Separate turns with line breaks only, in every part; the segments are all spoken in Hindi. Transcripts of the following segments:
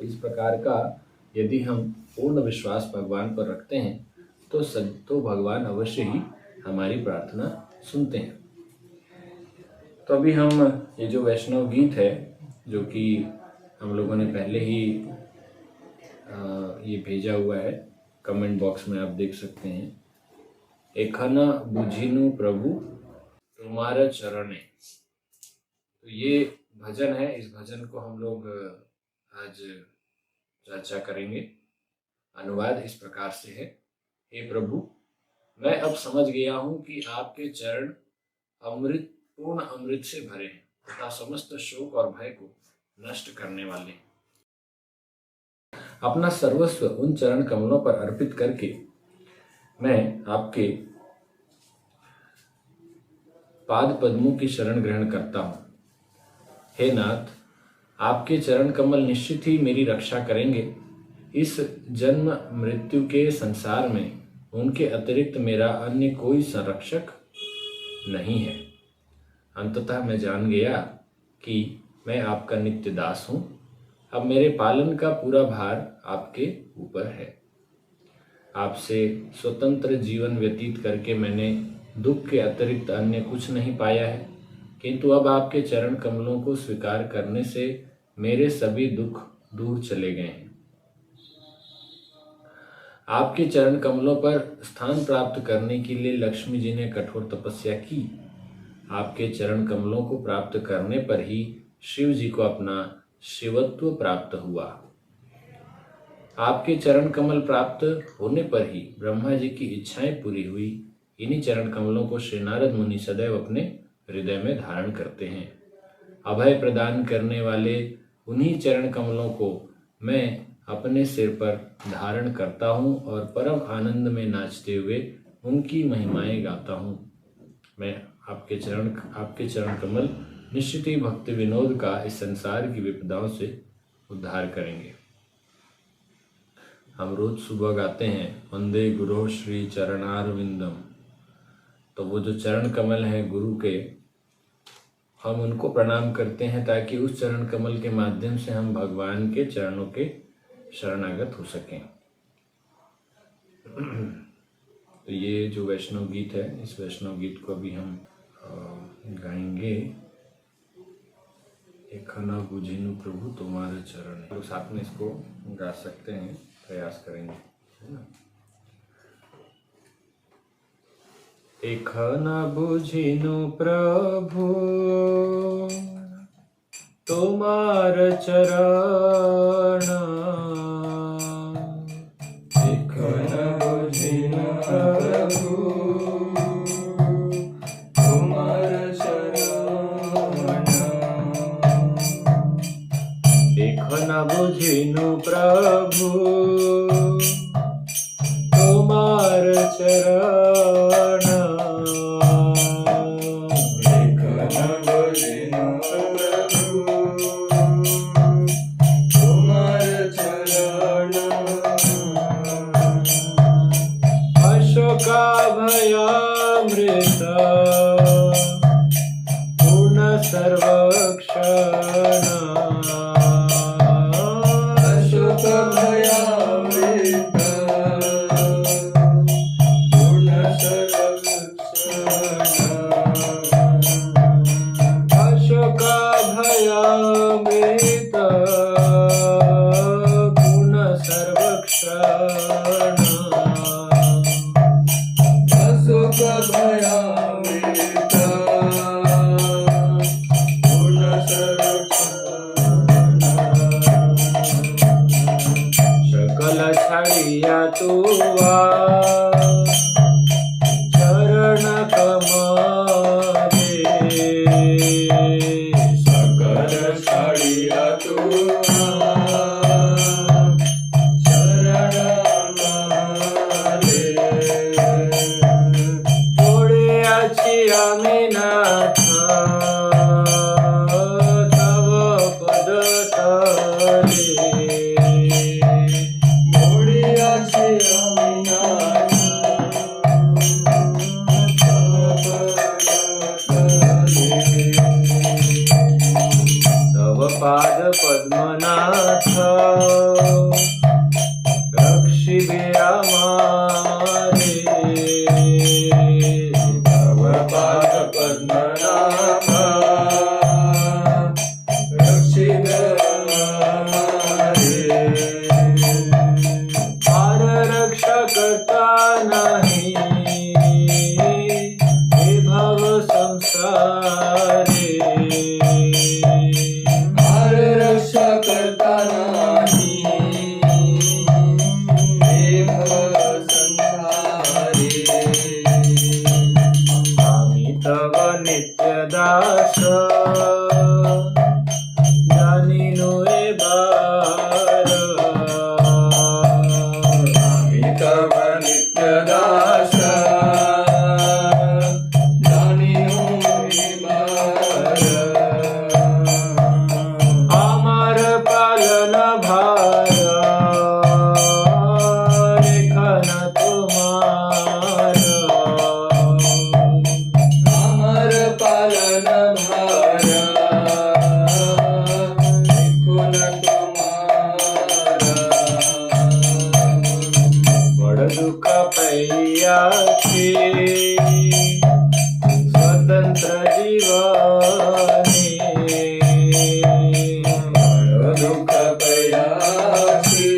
इस प्रकार का यदि हम पूर्ण विश्वास भगवान पर रखते हैं तो भगवान अवश्य ही हमारी प्रार्थना सुनते हैं। तो अभी हम ये जो वैष्णव गीत है, जो कि हम लोगों ने पहले ही ये भेजा हुआ है, कमेंट बॉक्स में आप देख सकते हैं। एखना बुझिनु प्रभु तुम्हारा चरण है, तो ये भजन है। इस भजन को हम लोग आज चर्चा करेंगे। अनुवाद इस प्रकार से है। हे प्रभु, मैं अब समझ गया हूँ कि आपके चरण पूर्ण अमृत से भरे हैं तथा समस्त शोक और भय को नष्ट करने वाले हैं। अपना सर्वस्व उन चरण कमलों पर अर्पित करके मैं आपके पाद पद्मों की शरण ग्रहण करता हूँ। हे नाथ, आपके चरण कमल निश्चित ही मेरी रक्षा करेंगे। इस जन्म मृत्यु के संसार में उनके अतिरिक्त मेरा अन्य कोई संरक्षक नहीं है। अंततः मैं जान गया कि मैं आपका नित्य दास हूँ। अब मेरे पालन का पूरा भार आपके ऊपर है। आपसे स्वतंत्र जीवन व्यतीत करके मैंने दुख के अतिरिक्त अन्य कुछ नहीं पाया है, किंतु अब आपके चरण कमलों को स्वीकार करने से मेरे सभी दुख दूर चले गए हैं। आपके चरण कमलों पर स्थान प्राप्त करने के लिए लक्ष्मी जी ने कठोर तपस्या की। आपके चरण कमलों को प्राप्त करने पर ही शिव जी को अपना शिवत्व प्राप्त हुआ। आपके चरण कमल प्राप्त होने पर ही ब्रह्मा जी की इच्छाएं पूरी हुई। इन्हीं चरण कमलों को श्री नारद मुनि सदैव अपने हृदय में धारण करते हैं। अभय प्रदान करने वाले उन्हीं चरण कमलों को मैं अपने सिर पर धारण करता हूँ और परम आनंद में नाचते हुए उनकी महिमाएं गाता हूँ। मैं आपके चरण कमल निश्चित ही भक्ति विनोद का इस संसार की विपदाओं से उद्धार करेंगे। हम रोज सुबह गाते हैं वंदे गुरो श्री चरणारविंदम। तो वो जो चरण कमल हैं गुरु के, हम उनको प्रणाम करते हैं ताकि उस चरण कमल के माध्यम से हम भगवान के चरणों के शरणागत हो सकें। तो ये जो वैष्णव गीत है, इस वैष्णव गीत को अभी हम गाएंगे। एखना बुझिनु प्रभु तुम्हारे चरण है। तो साथ में इसको गा सकते हैं, प्रयास करेंगे, है ना। एखना बुझिनु प्रभु तुम्हार चरण, एखना बुझिनु प्रभु तुम्हार चरण, एखना बुझिनु प्रभु तुम्हार चरण, सर्वक्षण, अशोक भयामृत पूर्ण सर्वक्षण, अशोक भयामृत पूर्ण सर्वक्षण, अशोक भयामृत छड़िया तुआ चरण कमले, सकल छड़िया तुआ चरण कमले, थोड़े अच्छी अमीनाथ तव पद तले, तव पाद पद्म रामनाथ रक्षिबे आमारे तव पाद पद्मनाभ रक्षिबे आमारे पार रक्षा करता नहीं हे भव संसारे पार रक्षा करता नहीं हे भव संसारे आम्ही तव नित्य दास जानिनो ए बार आम्ही तव नित्य दास जानिनो ए बार आमार पालन भार लेखन तुम्हार आमार पालन भार लेखन तुम्हार बड़ दुख पैया छे स्वतंत्र जीवने बड़ दुख पैया छे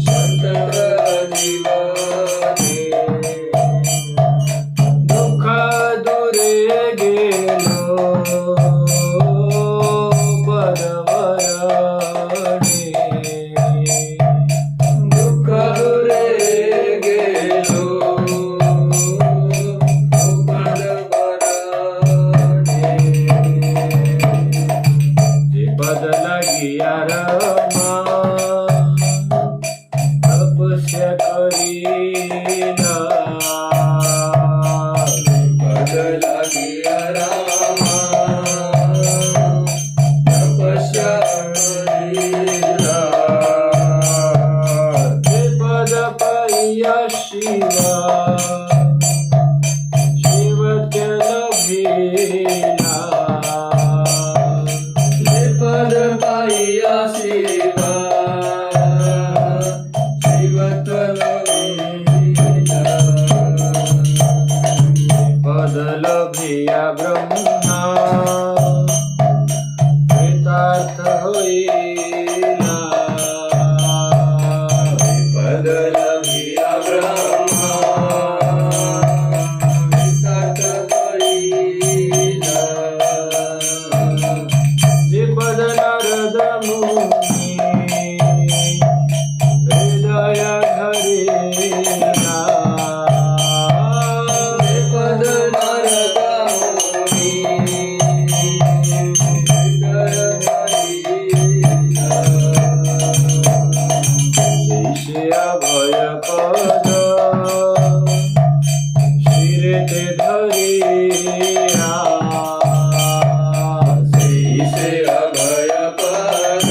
स्वतंत्र जीवने दुख दूरे गेलो परवरणे दुख दूरे गेलो परवरणे जे पद लागिया रमा तपस्या करीला पद लागिया रामा तपस्या करीला ते पद पाइया शिवा शिवत्य लभेला ते पद पाइया शिवा शिवत्य लभेला पद लभिया ब्रह्मा कृतार्थ होइला पद लभिया ब्रह्मा कृतार्थ होइला जे पद नारद मुनि हृदय धरेला जे पद नारद मुनि हृदय धरेला शेषे अभय पद शिरे ते धरिया शेषे अभय पद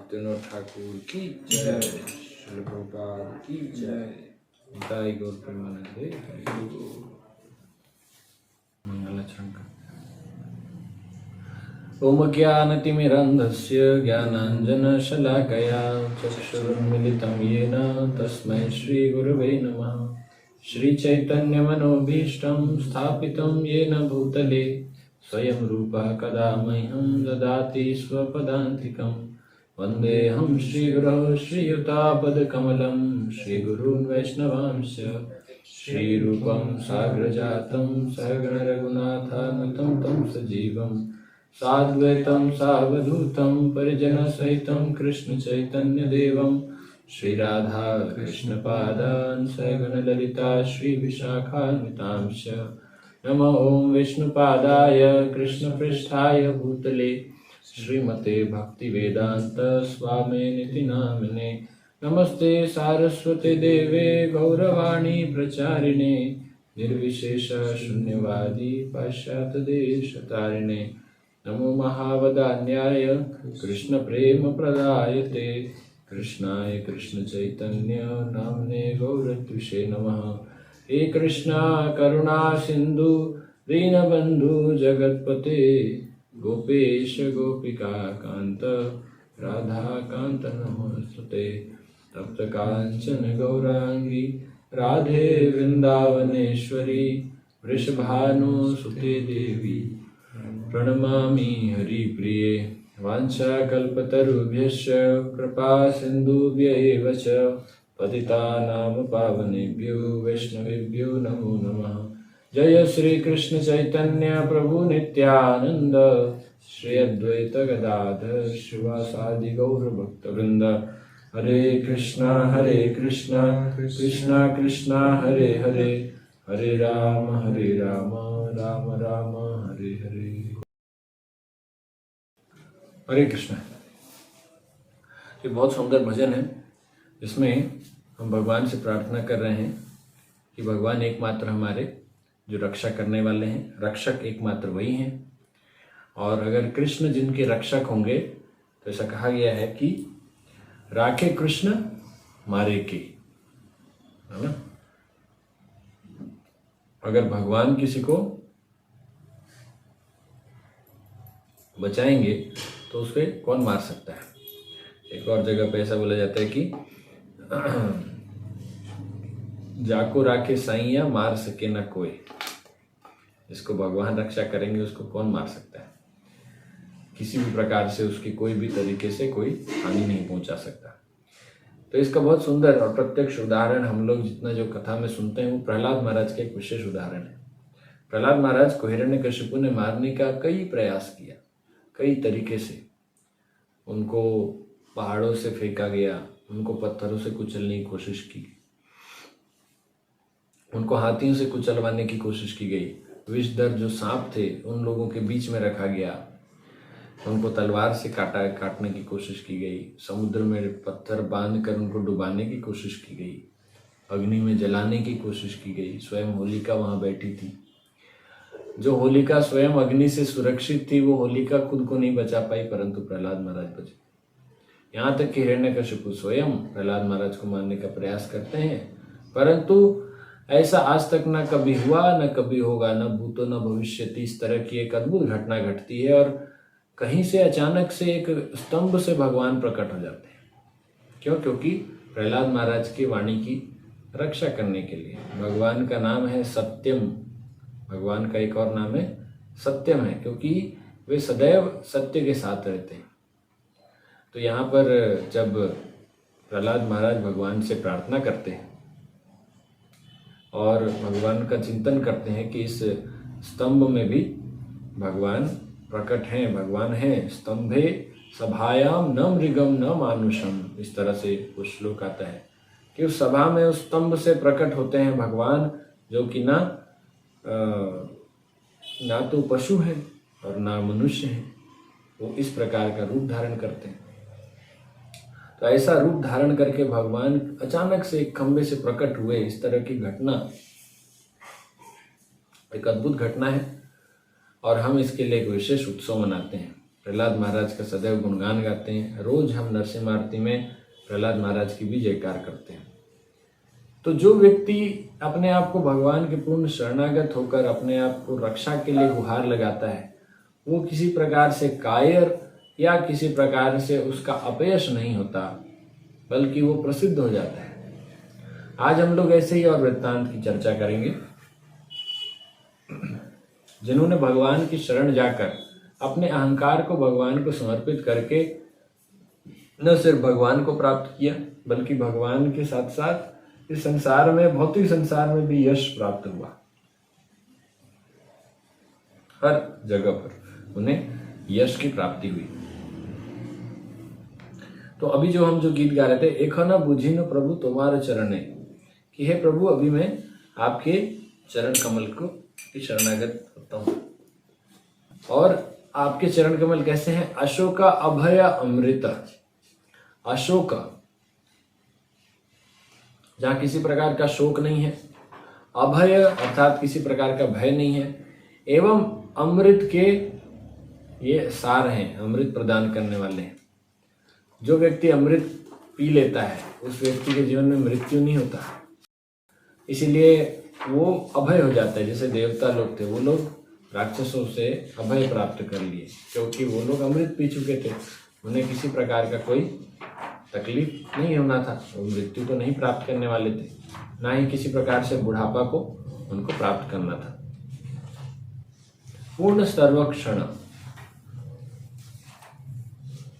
भक्तिविनोद ठाकुर की जय, श्री प्रभुपाद की जय, निताई गौर प्रेमानंदे मंगलाचरण करते हैं। ओम ज्ञानतिमिरन्धस्य ज्ञानाञ्जनशलाकया चक्षुरुन्मिलितं येन तस्मै श्रीगुरवे नमः। श्रीचैतन्यमनोभीष्टं स्थापितं येन भूतले स्वयं रूपः कदा मह्यं ददाति स्वपदान्तिकं। वन्देऽहं श्रीगुरौ श्रीयुतापदकमलं श्रीगुरून् वैष्णवांश्च श्रीरूपं साग्रजातं सहगण रघुनाथान्वितं तं सजीवं साद्वैतं सावधूतं परिजनसहितं कृष्णचैतन्यदेवं श्रीराधा कृष्णपादान् सहगण ललिता श्रीविशाखान्वितांश्च। नमो ओं विष्णुपादाय कृष्णपृष्ठाय भूतले श्रीमते भक्तिवेदांत स्वामिनिति नामिने। नमस्ते सारस्वते देवे गौरवाणी प्रचारिणे निर्विशेष शून्यवादी पाश्चात्यदेशतारिणे। नमो महावदान्याय कृष्ण प्रेम प्रदायते कृष्णाय कृष्ण चैतन्य नामने गौरत्विषे नमः। हे कृष्णा करुणा सिंधु दीनबंधु जगतपते गोपेश गोपिका कांत राधा कांत नमोस्तुते। तप्त कांचन गौरांगी राधे वृंदावनेश्वरी वृषभानुसुते देवी प्रणमामि हरिप्रिये। वाञ्छाकल्पतरुभ्यश्च कृपा सिन्धुभ्य एव च पतितानां पावनेभ्यो वैष्णवेभ्यो नमो नमः। जय श्री कृष्ण चैतन्य प्रभु नित्यानंद श्री अद्वैत गदाधर श्रीवासादि गौर भक्तवृंद। हरे कृष्णा कृष्णा कृष्णा हरे हरे, हरे राम राम राम हरे हरे। हरे कृष्णा। ये बहुत सुंदर भजन है। इसमें हम भगवान से प्रार्थना कर रहे हैं कि भगवान एकमात्र हमारे जो रक्षा करने वाले हैं, रक्षक एकमात्र वही हैं। और अगर कृष्ण जिनके रक्षक होंगे तो ऐसा कहा गया है कि राखे कृष्ण मारे के, है ना। अगर भगवान किसी को बचाएंगे तो उसे कौन मार सकता है। एक और जगह पे ऐसा बोला जाता है कि जाको राखे साइया मार सके ना कोई। जिसको भगवान रक्षा करेंगे उसको कौन मार सकता है। किसी भी प्रकार से उसकी कोई भी तरीके से कोई हानि नहीं पहुंचा सकता। तो इसका बहुत सुंदर और प्रत्यक्ष उदाहरण हम लोग जितना जो कथा में सुनते हैं वो प्रहलाद महाराज का एक विशेष उदाहरण है। प्रहलाद महाराज को हिरण्यकशिपु ने मारने का कई प्रयास किया, कई तरीके से। उनको पहाड़ों से फेंका गया, उनको पत्थरों से कुचलने की कोशिश की, उनको हाथियों से कुचलवाने की कोशिश की गई। विषधर जो सांप थे उन लोगों के बीच में रखा गया, उनको तलवार से काटने की कोशिश की गई। समुद्र में पत्थर बांधकर उनको डुबाने की कोशिश की गई, अग्नि में जलाने की कोशिश की गई। स्वयं होलिका वहां बैठी थी। जो होलिका स्वयं अग्नि से सुरक्षित थी वो होलिका खुद को नहीं बचा पाई, परंतु प्रहलाद महाराज बचे। यहाँ तक कि हिरण्यकशिपु स्वयं प्रहलाद महाराज को मारने का प्रयास करते हैं, परंतु ऐसा आज तक न कभी हुआ, न कभी होगा, न भूतो न भविष्यति। इस तरह की एक अद्भुत घटना घटती है और कहीं से अचानक से एक स्तंभ से भगवान प्रकट हो जाते हैं। क्यों? क्योंकि प्रहलाद महाराज की वाणी की रक्षा करने के लिए। भगवान का नाम है सत्यम, भगवान का एक और नाम है सत्यम है, क्योंकि वे सदैव सत्य के साथ रहते हैं। तो यहाँ पर जब प्रहलाद महाराज भगवान से प्रार्थना करते हैं और भगवान का चिंतन करते हैं कि इस स्तंभ में भी भगवान प्रकट हैं, भगवान हैं। स्तंभे सभायाम न मृगम न मानुषम, इस तरह से वो श्लोक आता है कि उस सभा में उस स्तंभ से प्रकट होते हैं भगवान, जो कि ना तो पशु हैं और ना मनुष्य हैं। वो इस प्रकार का रूप धारण करते हैं। तो ऐसा रूप धारण करके भगवान अचानक से एक खंबे से प्रकट हुए। इस तरह की घटना एक अद्भुत घटना है और हम इसके लिए एक विशेष उत्सव मनाते हैं। प्रहलाद महाराज का सदैव गुणगान गाते हैं। रोज हम नरसिम्हा आरती में प्रहलाद महाराज की भी जयकार करते हैं। तो जो व्यक्ति अपने आप को भगवान के पूर्ण शरणागत होकर अपने आप को रक्षा के लिए गुहार लगाता है, वो किसी प्रकार से कायर या किसी प्रकार से उसका अपयश नहीं होता, बल्कि वो प्रसिद्ध हो जाता है। आज हम लोग ऐसे ही और वृत्तांत की चर्चा करेंगे जिन्होंने भगवान की शरण जाकर अपने अहंकार को भगवान को समर्पित करके न सिर्फ भगवान को प्राप्त किया, बल्कि भगवान के साथ साथ इस संसार में, भौतिक संसार में भी यश प्राप्त हुआ। हर जगह पर उन्हें यश की प्राप्ति हुई। तो अभी जो हम गीत गा रहे थे, एक न बुझी न प्रभु तुम्हारे चरणे, कि हे प्रभु अभी मैं आपके चरण कमल को शरणागत होता हूं। और आपके चरण कमल कैसे हैं? अशोका अभय अमृत। अशोक, जहां किसी प्रकार का शोक नहीं है, अभय अर्थात किसी प्रकार का भय नहीं है, एवं अमृत के ये सार हैं, अमृत प्रदान करने वाले हैं। जो व्यक्ति अमृत पी लेता है उस व्यक्ति के जीवन में मृत्यु नहीं होता, इसीलिए वो अभय हो जाता है। जैसे देवता लोग थे, वो लोग राक्षसों से अभय प्राप्त कर लिए, क्योंकि वो लोग अमृत पी चुके थे, उन्हें किसी प्रकार का कोई तकलीफ नहीं होना था, वो मृत्यु को नहीं प्राप्त करने वाले थे, ना ही किसी प्रकार से बुढ़ापा को उनको प्राप्त करना था। पूर्ण सर्वक्षण,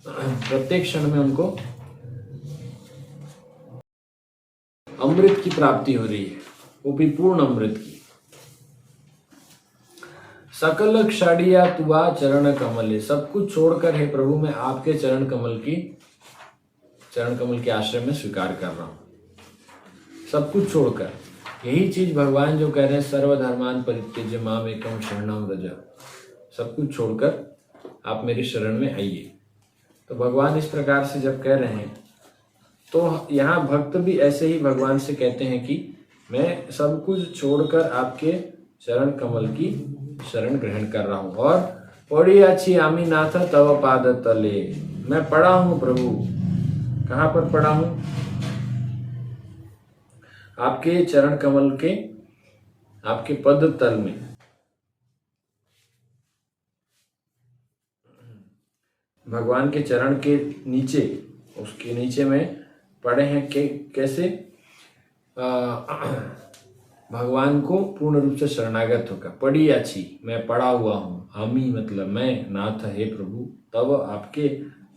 प्रत्येक क्षण में उनको अमृत की प्राप्ति हो रही है, वो भी पूर्ण अमृत की। सकल क्षाड़िया तुआ चरण कमले, सब कुछ छोड़कर हे प्रभु मैं आपके चरण कमल के आश्रय में स्वीकार कर रहा हूं। सब कुछ छोड़कर, यही चीज भगवान जो कह रहे हैं, सर्वधर्मान परित्यज्य माम एकम शरणम व्रज। सब कुछ छोड़कर आप मेरी शरण में आइए। तो भगवान इस प्रकार से जब कह रहे हैं, तो यहाँ भक्त भी ऐसे ही भगवान से कहते हैं कि मैं सब कुछ छोड़कर आपके चरण कमल की शरण ग्रहण कर रहा हूं। और पड़ी अच्छी आमी नाथ तव पाद तले, मैं पड़ा हूं प्रभु। कहां पर पड़ा हूं? आपके चरण कमल के, आपके पद तल में। भगवान के चरण के नीचे, उसके नीचे में पड़े हैं कैसे? भगवान को पूर्ण रूप से शरणागत होकर। पड़ी अच्छी, मैं पड़ा हुआ हूं। आमी मतलब मैं, नाथ हे प्रभु, तब आपके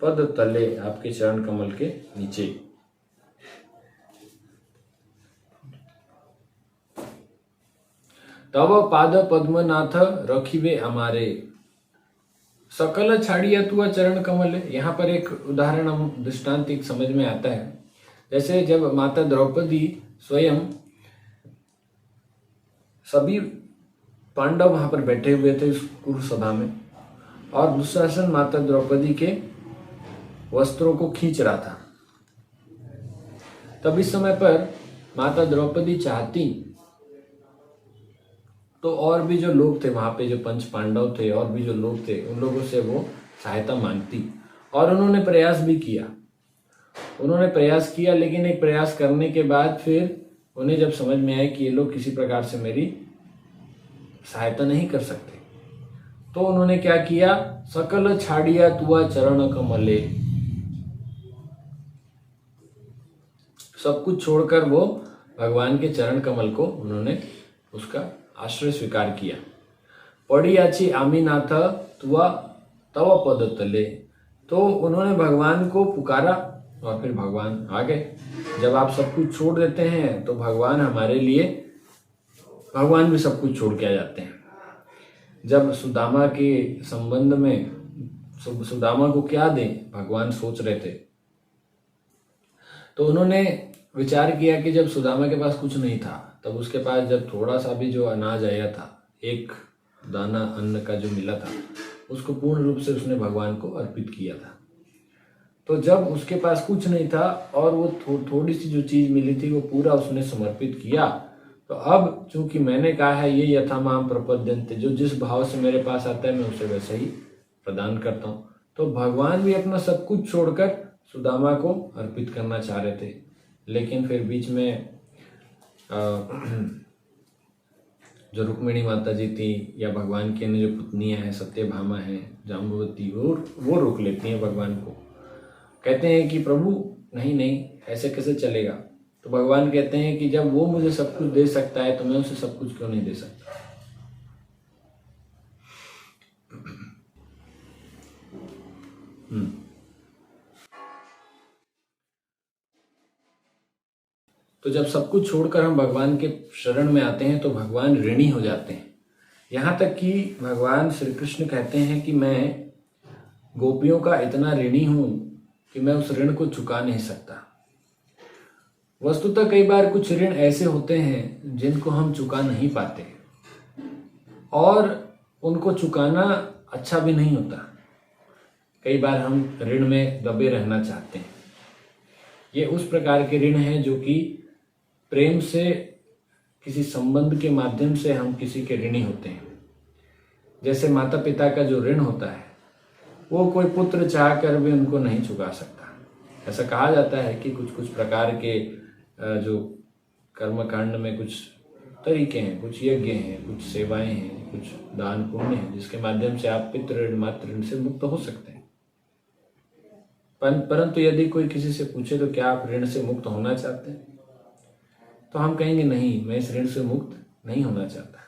पद तले, आपके चरण कमल के नीचे। तब पाद पद्मनाथ रखिवे हमारे, सकल छाड़िया तुआ चरण कमल है। यहाँ पर एक उदाहरण, हम दृष्टांत एक समझ में आता है। जैसे जब माता द्रौपदी स्वयं, सभी पांडव वहां पर बैठे हुए थे इस कुरुसभा में, और दुशासन माता द्रौपदी के वस्त्रों को खींच रहा था। तब इस समय पर माता द्रौपदी चाहती तो और भी जो लोग थे वहां पे, जो पंच पांडव थे और भी जो लोग थे, उन लोगों से वो सहायता मांगती। और उन्होंने प्रयास भी किया, लेकिन एक प्रयास करने के बाद फिर उन्हें जब समझ में आया कि ये लोग किसी प्रकार से मेरी सहायता नहीं कर सकते, तो उन्होंने क्या किया? सकल छाड़िया तुआ चरण कमले, सब कुछ छोड़कर वो भगवान के चरण कमल को उन्होंने उसका आश्रय स्वीकार किया। पड़ी अच्छी आमीनाथ तुआ तव पद तले, तो उन्होंने भगवान को पुकारा और फिर भगवान आ गए। जब आप सब कुछ छोड़ देते हैं तो भगवान हमारे लिए, भगवान भी सब कुछ छोड़ के आ जाते हैं। जब सुदामा के संबंध में, सुदामा को क्या दें, भगवान सोच रहे थे, तो उन्होंने विचार किया कि जब सुदामा के पास कुछ नहीं था, तब उसके पास जब थोड़ा सा भी जो अनाज आया था, एक दाना अन्न का जो मिला था, उसको पूर्ण रूप से उसने भगवान को अर्पित किया था। तो जब उसके पास कुछ नहीं था और वो थोड़ी सी जो चीज मिली थी वो पूरा उसने समर्पित किया, तो अब चूंकि मैंने कहा है ये यथा माम प्रपद्यन्ते, जो जिस भाव से मेरे पास आता है मैं उसे वैसे ही प्रदान करता हूँ। तो भगवान भी अपना सब कुछ छोड़कर सुदामा को अर्पित करना चाह रहे थे, लेकिन फिर बीच में जो रुक्मिणी माता जी थी या भगवान की अन्य जो पुतनियां हैं, सत्यभामा हैं, जाम्बवती, वो रोक लेती हैं भगवान को। कहते हैं कि प्रभु नहीं नहीं, ऐसे कैसे चलेगा। तो भगवान कहते हैं कि जब वो मुझे सब कुछ दे सकता है तो मैं उसे सब कुछ क्यों नहीं दे सकता। तो जब सब कुछ छोड़कर हम भगवान के शरण में आते हैं तो भगवान ऋणी हो जाते हैं। यहाँ तक कि भगवान श्री कृष्ण कहते हैं कि मैं गोपियों का इतना ऋणी हूं कि मैं उस ऋण को चुका नहीं सकता। वस्तुतः कई बार कुछ ऋण ऐसे होते हैं जिनको हम चुका नहीं पाते और उनको चुकाना अच्छा भी नहीं होता। कई बार हम ऋण में दबे रहना चाहते हैं। ये उस प्रकार के ऋण हैं जो कि प्रेम से, किसी संबंध के माध्यम से हम किसी के ऋणी होते हैं। जैसे माता पिता का जो ऋण होता है वो कोई पुत्र चाह कर भी उनको नहीं चुका सकता। ऐसा कहा जाता है कि कुछ कुछ प्रकार के जो कर्मकांड में कुछ तरीके हैं, कुछ यज्ञ हैं, कुछ सेवाएं हैं, कुछ दान पुण्य हैं, जिसके माध्यम से आप पितृ ऋण मातृ ऋण से मुक्त हो सकते हैं। परंतु यदि कोई किसी से पूछे तो क्या आप ऋण से मुक्त होना चाहते हैं, तो हम कहेंगे नहीं, मैं इस ऋण से मुक्त नहीं होना चाहता।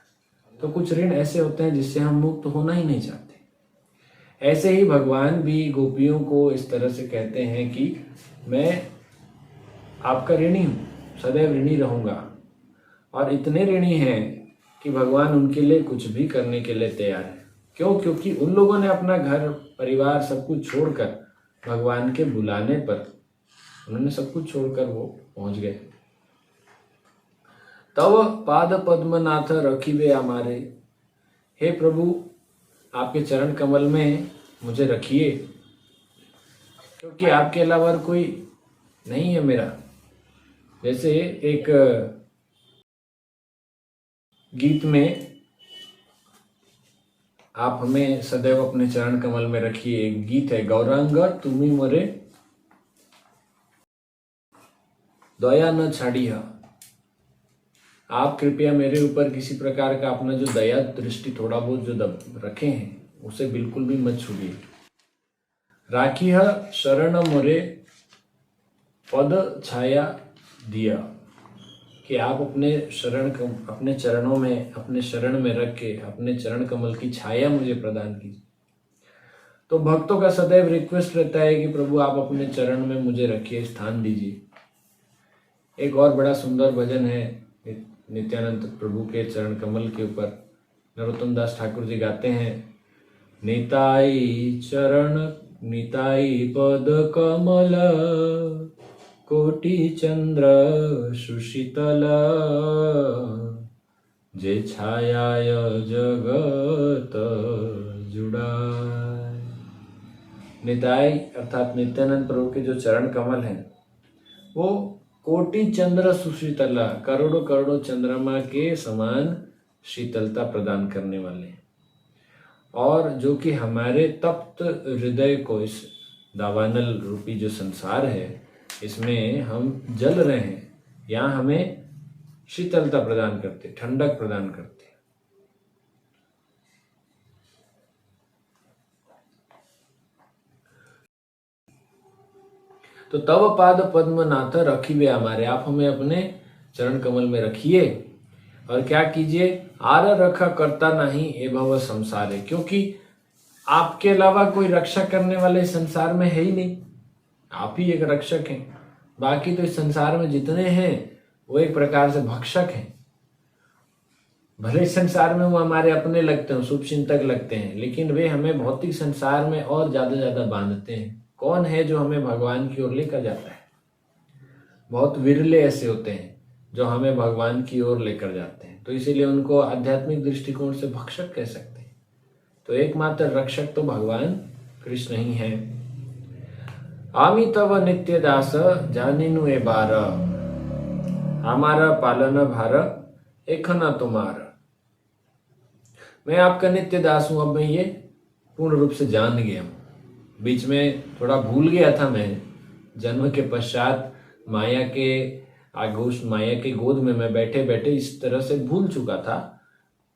तो कुछ ऋण ऐसे होते हैं जिससे हम मुक्त होना ही नहीं चाहते। ऐसे ही भगवान भी गोपियों को इस तरह से कहते हैं कि मैं आपका ऋणी हूं, सदैव ऋणी रहूंगा। और इतने ऋणी हैं कि भगवान उनके लिए कुछ भी करने के लिए तैयार है। क्यों? क्योंकि उन लोगों ने अपना घर परिवार सब कुछ छोड़कर भगवान के बुलाने पर उन्होंने सब कुछ छोड़कर वो पहुंच गए। तव पाद पद्मनाथ रखिबे हमारे, हे प्रभु आपके चरण कमल में मुझे रखिए, क्योंकि आपके अलावा कोई नहीं है मेरा। जैसे एक गीत में आप हमें सदैव अपने चरण कमल में रखिए, एक गीत है, गौरांग तुम्ही मोरे दया न छाड़ी। आप कृपया मेरे ऊपर किसी प्रकार का अपना जो दया दृष्टि थोड़ा बहुत जो रखे हैं उसे बिल्कुल भी मत छूटिए। राखी शरण मोरे पद छाया दिया, कि आप अपने चरणों में, अपने शरण में रख के अपने चरण कमल की छाया मुझे प्रदान कीजिए। तो भक्तों का सदैव रिक्वेस्ट रहता है कि प्रभु आप अपने चरण में मुझे रखिए, स्थान दीजिए। एक और बड़ा सुंदर भजन है नित्यानंद प्रभु के चरण कमल के ऊपर, नरोत्तम दास ठाकुर जी गाते हैं, निताई चरण निताई पद कमल कोटि चंद्र सुशीतल, जे छायाय जगत जुड़ाय। निताई अर्थात नित्यानंद प्रभु के जो चरण कमल हैं वो कोटि चंद्र सुशीतला, करोड़ों करोड़ों चंद्रमा के समान शीतलता प्रदान करने वाले हैं, और जो कि हमारे तप्त हृदय को, इस दावानल रूपी जो संसार है इसमें हम जल रहे हैं, यहाँ हमें शीतलता प्रदान करते, ठंडक प्रदान करते। तो तव पाद पद्मनाथ रखिबे हमारे, आप हमें अपने चरण कमल में रखिए और क्या कीजिए, आर रखा करता नहीं ए भव संसारे, क्योंकि आपके अलावा कोई रक्षा करने वाले संसार में है ही नहीं, आप ही एक रक्षक हैं। बाकी तो इस संसार में जितने हैं वो एक प्रकार से भक्षक हैं। भले इस संसार में वो हमारे अपने लगते हैं, शुभ चिंतक लगते हैं, लेकिन वे हमें भौतिक संसार में और ज्यादा बांधते हैं। कौन है जो हमें भगवान की ओर लेकर जाता है? बहुत विरले ऐसे होते हैं जो हमें भगवान की ओर लेकर जाते हैं, तो इसीलिए उनको आध्यात्मिक दृष्टिकोण से भक्षक कह सकते हैं। तो एकमात्र रक्षक तो भगवान कृष्ण ही है। आमी तव नित्य दास जानिनु ए बार, हमारा पालन भार एखना तुम्हारा। मैं आपका नित्य दास हूं, अब मैं ये पूर्ण रूप से जान गया हूं। बीच में थोड़ा भूल गया था मैं। जन्म के पश्चात माया के आगोश, माया के गोद में मैं बैठे बैठे इस तरह से भूल चुका था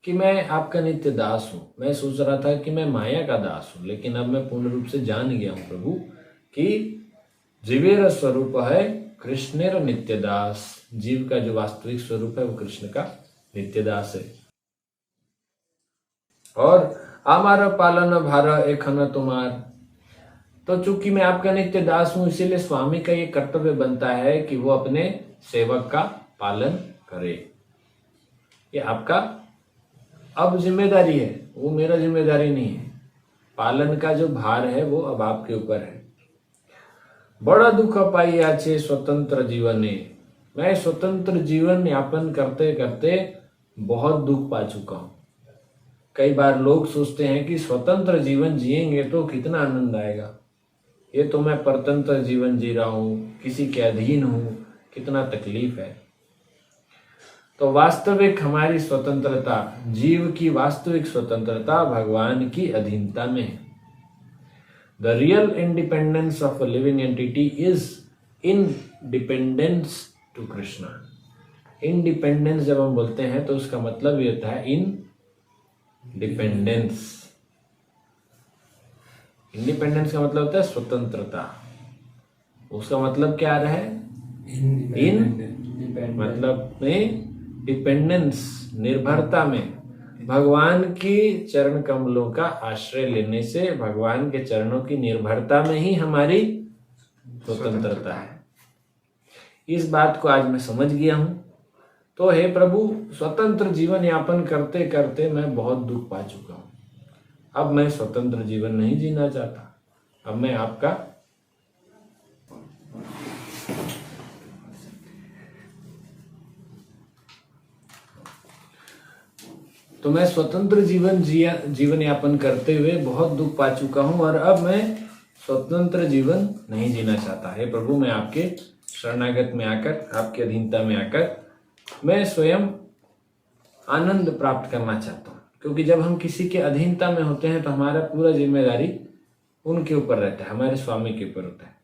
कि मैं आपका नित्य दास हूँ। मैं सोच रहा था कि मैं माया का दास हूँ, लेकिन अब मैं पूर्ण रूप से जान गया हूँ प्रभु कि जीवेर स्वरूप है कृष्णेर नित्य दास। जीव का जो वास्तविक स्वरूप है वो कृष्ण का नित्य दास है। और आमार पालन भार एखन तुम्हार, तो चूंकि मैं आपका नित्य दास हूं, इसीलिए स्वामी का ये कर्तव्य बनता है कि वो अपने सेवक का पालन करे। ये आपका अब जिम्मेदारी है, वो मेरा जिम्मेदारी नहीं है। पालन का जो भार है वो अब आपके ऊपर है। बड़ा दुख पाई आछे स्वतंत्र जीवने, मैं स्वतंत्र जीवन यापन करते करते बहुत दुख पा चुका हूं। कई बार लोग सोचते हैं कि स्वतंत्र जीवन जिएंगे तो कितना आनंद आएगा, ये तो मैं परतंत्र जीवन जी रहा हूं, किसी के अधीन हूं, कितना तकलीफ है। तो वास्तविक हमारी स्वतंत्रता, जीव की वास्तविक स्वतंत्रता भगवान की अधीनता में है। The real independence of a living entity is in dependence to Krishna. Independence जब हम बोलते हैं तो उसका मतलब ये होता है इन डिपेंडेंस। इंडिपेंडेंस का मतलब होता है स्वतंत्रता। उसका मतलब क्या आ रहा है? इन मतलब में डिपेंडेंस, निर्भरता में, भगवान की चरण कमलों का आश्रय लेने से, भगवान के चरणों की निर्भरता में ही हमारी स्वतंत्रता है। इस बात को आज मैं समझ गया हूं। तो हे प्रभु, स्वतंत्र जीवन यापन करते करते मैं बहुत दुख पा चुका हूं। अब मैं स्वतंत्र जीवन नहीं जीना चाहता। अब मैं आपका तो मैं स्वतंत्र जीवन यापन करते हुए बहुत दुख पा चुका हूं और अब मैं स्वतंत्र जीवन नहीं जीना चाहता। हे प्रभु, मैं आपके शरणागत में आकर, आपकी अधीनता में आकर मैं स्वयं आनंद प्राप्त करना चाहता हूँ। क्योंकि जब हम किसी के अधीनता में होते हैं तो हमारा पूरा जिम्मेदारी उनके ऊपर रहता है, हमारे स्वामी के ऊपर होता है।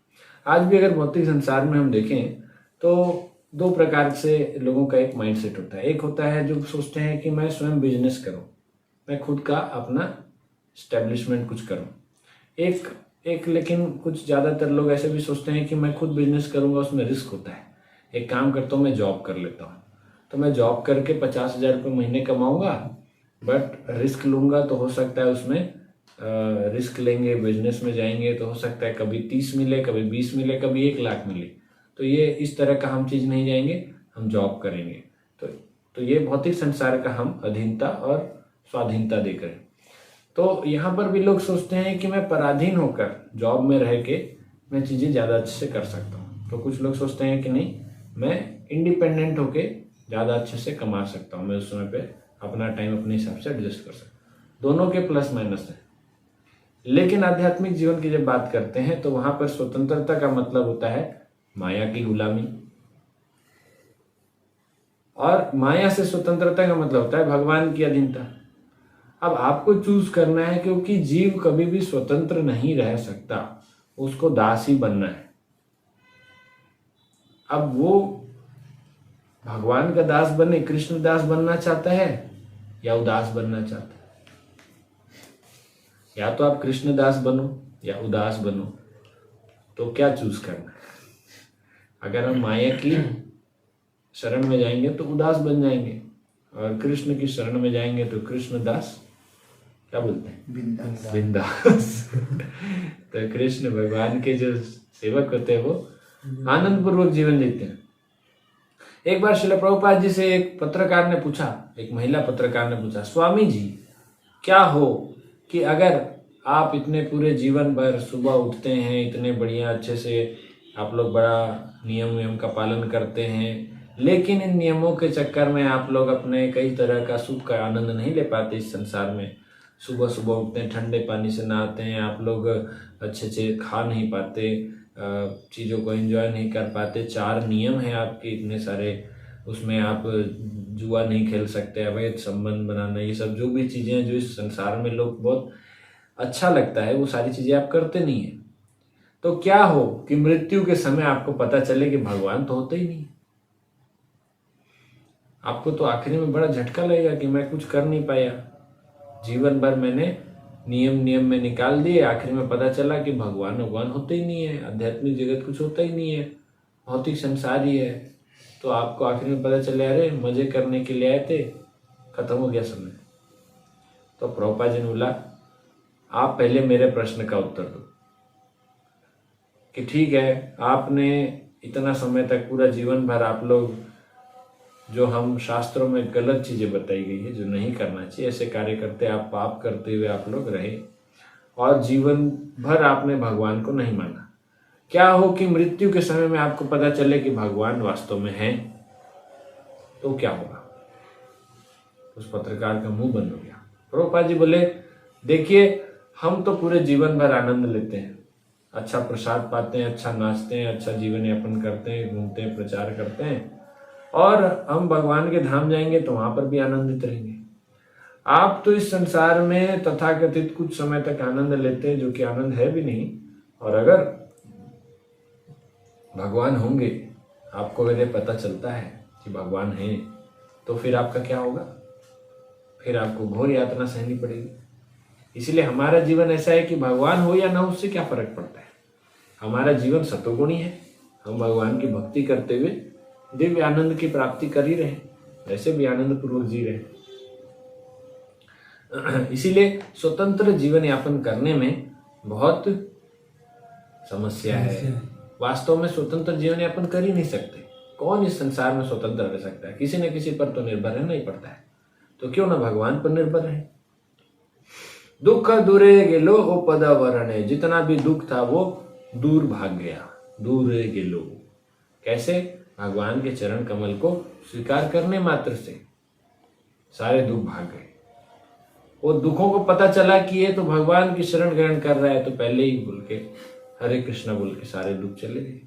आज भी अगर भौतिक संसार में हम देखें तो दो प्रकार से लोगों का एक माइंडसेट होता है। एक होता है जो सोचते हैं कि मैं स्वयं बिजनेस करूं, मैं खुद का अपना स्टैब्लिशमेंट कुछ करूं। एक लेकिन कुछ ज़्यादातर लोग ऐसे भी सोचते हैं कि मैं खुद बिजनेस करूंगा, उसमें रिस्क होता है। एक काम करता हूँ, मैं जॉब कर लेता हूँ, तो मैं जॉब करके 50,000 रुपये महीने कमाऊंगा, बट रिस्क लूंगा तो हो सकता है उसमें रिस्क लेंगे, बिजनेस में जाएंगे तो हो सकता है कभी 30 मिले, कभी 20 मिले, कभी 1 लाख मिले। तो ये इस तरह का हम चीज़ नहीं जाएंगे, हम जॉब करेंगे। तो ये भौतिक संसार का हम अधीनता और स्वाधीनता देकर। तो यहाँ पर भी लोग सोचते हैं कि मैं पराधीन होकर जॉब में रह के मैं चीज़ें ज़्यादा अच्छे से कर सकता हूँ। तो कुछ लोग सोचते हैं कि नहीं, मैं इंडिपेंडेंट होके ज़्यादा अच्छे से कमा सकता हूँ, मैं उस समय पे अपना टाइम अपने हिसाब से एडजस्ट कर सकता हूँ। दोनों के प्लस माइनस है। लेकिन आध्यात्मिक जीवन की जब बात करते हैं तो वहां पर स्वतंत्रता का मतलब होता है माया की गुलामी, और माया से स्वतंत्रता का मतलब होता है भगवान की अधीनता। अब आपको चूज करना है, क्योंकि जीव कभी भी स्वतंत्र नहीं रह सकता, उसको दास ही बनना है। अब वो भगवान का दास बने, कृष्ण दास बनना चाहता है या उदास बनना चाहता है? या तो आप कृष्ण दास बनो या उदास बनो। तो क्या चूज करना है? अगर हम माया की शरण में जाएंगे तो उदास बन जाएंगे, और कृष्ण की शरण में जाएंगे तो कृष्ण दास, क्या बोलते हैं, बिंदास। तो कृष्ण भगवान के जो सेवक होते हैं वो आनंद पूर्वक जीवन जीते हैं। एक बार श्रील प्रभुपाद जी से एक पत्रकार ने पूछा, एक महिला पत्रकार ने पूछा, स्वामी जी क्या हो कि अगर आप इतने पूरे जीवन भर सुबह उठते हैं, इतने बढ़िया अच्छे से आप लोग बड़ा नियम का पालन करते हैं, लेकिन इन नियमों के चक्कर में आप लोग अपने कई तरह का सुख का आनंद नहीं ले पाते इस संसार में। सुबह सुबह उठते हैं, ठंडे पानी से नहाते हैं, आप लोग अच्छे से खा नहीं पाते, चीज़ों को एंजॉय नहीं कर पाते। 4 नियम हैं आपके इतने सारे, उसमें आप जुआ नहीं खेल सकते, अवैध संबंध बनाना, ये सब जो भी चीज़ें हैं जो इस संसार में लोग बहुत अच्छा लगता है वो सारी चीजें आप करते नहीं है। तो क्या हो कि मृत्यु के समय आपको पता चले कि भगवान तो होते ही नहीं। आपको तो आखिरी में बड़ा झटका लगेगा कि मैं कुछ कर नहीं पाया, जीवन भर मैंने नियम में निकाल दिए, आखिर में पता चला कि भगवान होते ही नहीं है, आध्यात्मिक जगत कुछ होता ही नहीं है, भौतिक संसार ही है। तो आपको आखिर में पता चले अरे मजे करने के लिए आए थे, खत्म हो गया समय। तो प्रभुपाद जी ने बोला आप पहले मेरे प्रश्न का उत्तर दो कि ठीक है, आपने इतना समय तक पूरा जीवन भर आप लोग जो हम शास्त्रों में गलत चीजें बताई गई है जो नहीं करना चाहिए, ऐसे कार्य करते आप पाप करते हुए आप लोग रहे और जीवन भर आपने भगवान को नहीं माना। क्या हो कि मृत्यु के समय में आपको पता चले कि भगवान वास्तव में है, तो क्या होगा? उस पत्रकार का मुंह बंद हो गया। प्रभुपाद जी बोले देखिए, हम तो पूरे जीवन भर आनंद लेते हैं, अच्छा प्रसाद पाते हैं, अच्छा नाचते हैं, अच्छा जीवन यापन करते हैं, घूमते हैं, प्रचार करते हैं, और हम भगवान के धाम जाएंगे तो वहां पर भी आनंदित रहेंगे। आप तो इस संसार में तथाकथित कुछ समय तक आनंद लेते हैं जो कि आनंद है भी नहीं, और अगर भगवान होंगे, आपको अगर ये पता चलता है कि भगवान है, तो फिर आपका क्या होगा? फिर आपको घोर यातना सहनी पड़ेगी। इसलिए हमारा जीवन ऐसा है कि भगवान हो या ना हो उससे क्या फर्क पड़ता है। हमारा जीवन सतोगुणी है, हम भगवान की भक्ति करते हुए दिव्य आनंद की प्राप्ति कर ही रहे, वैसे भी आनंद पूर्वक जी रहे। इसीलिए स्वतंत्र जीवन यापन करने में बहुत समस्या है। वास्तव में स्वतंत्र जीवन यापन कर ही नहीं सकते। कौन इस संसार में स्वतंत्र रह सकता है? किसी न किसी पर तो निर्भर रहना ही पड़ता है। तो क्यों ना भगवान पर निर्भर रहे। दुख दूरे गेलो ओ पदावरणे, जितना भी दुख था वो दूर भाग गया। दूरे गेलो कैसे? भगवान के चरण कमल को स्वीकार करने मात्र से सारे दुख भाग गए। वो दुखों को पता चला कि ये तो भगवान की शरण ग्रहण कर रहा है, तो पहले ही बोल के हरे कृष्णा बोल के सारे दुख चले गए।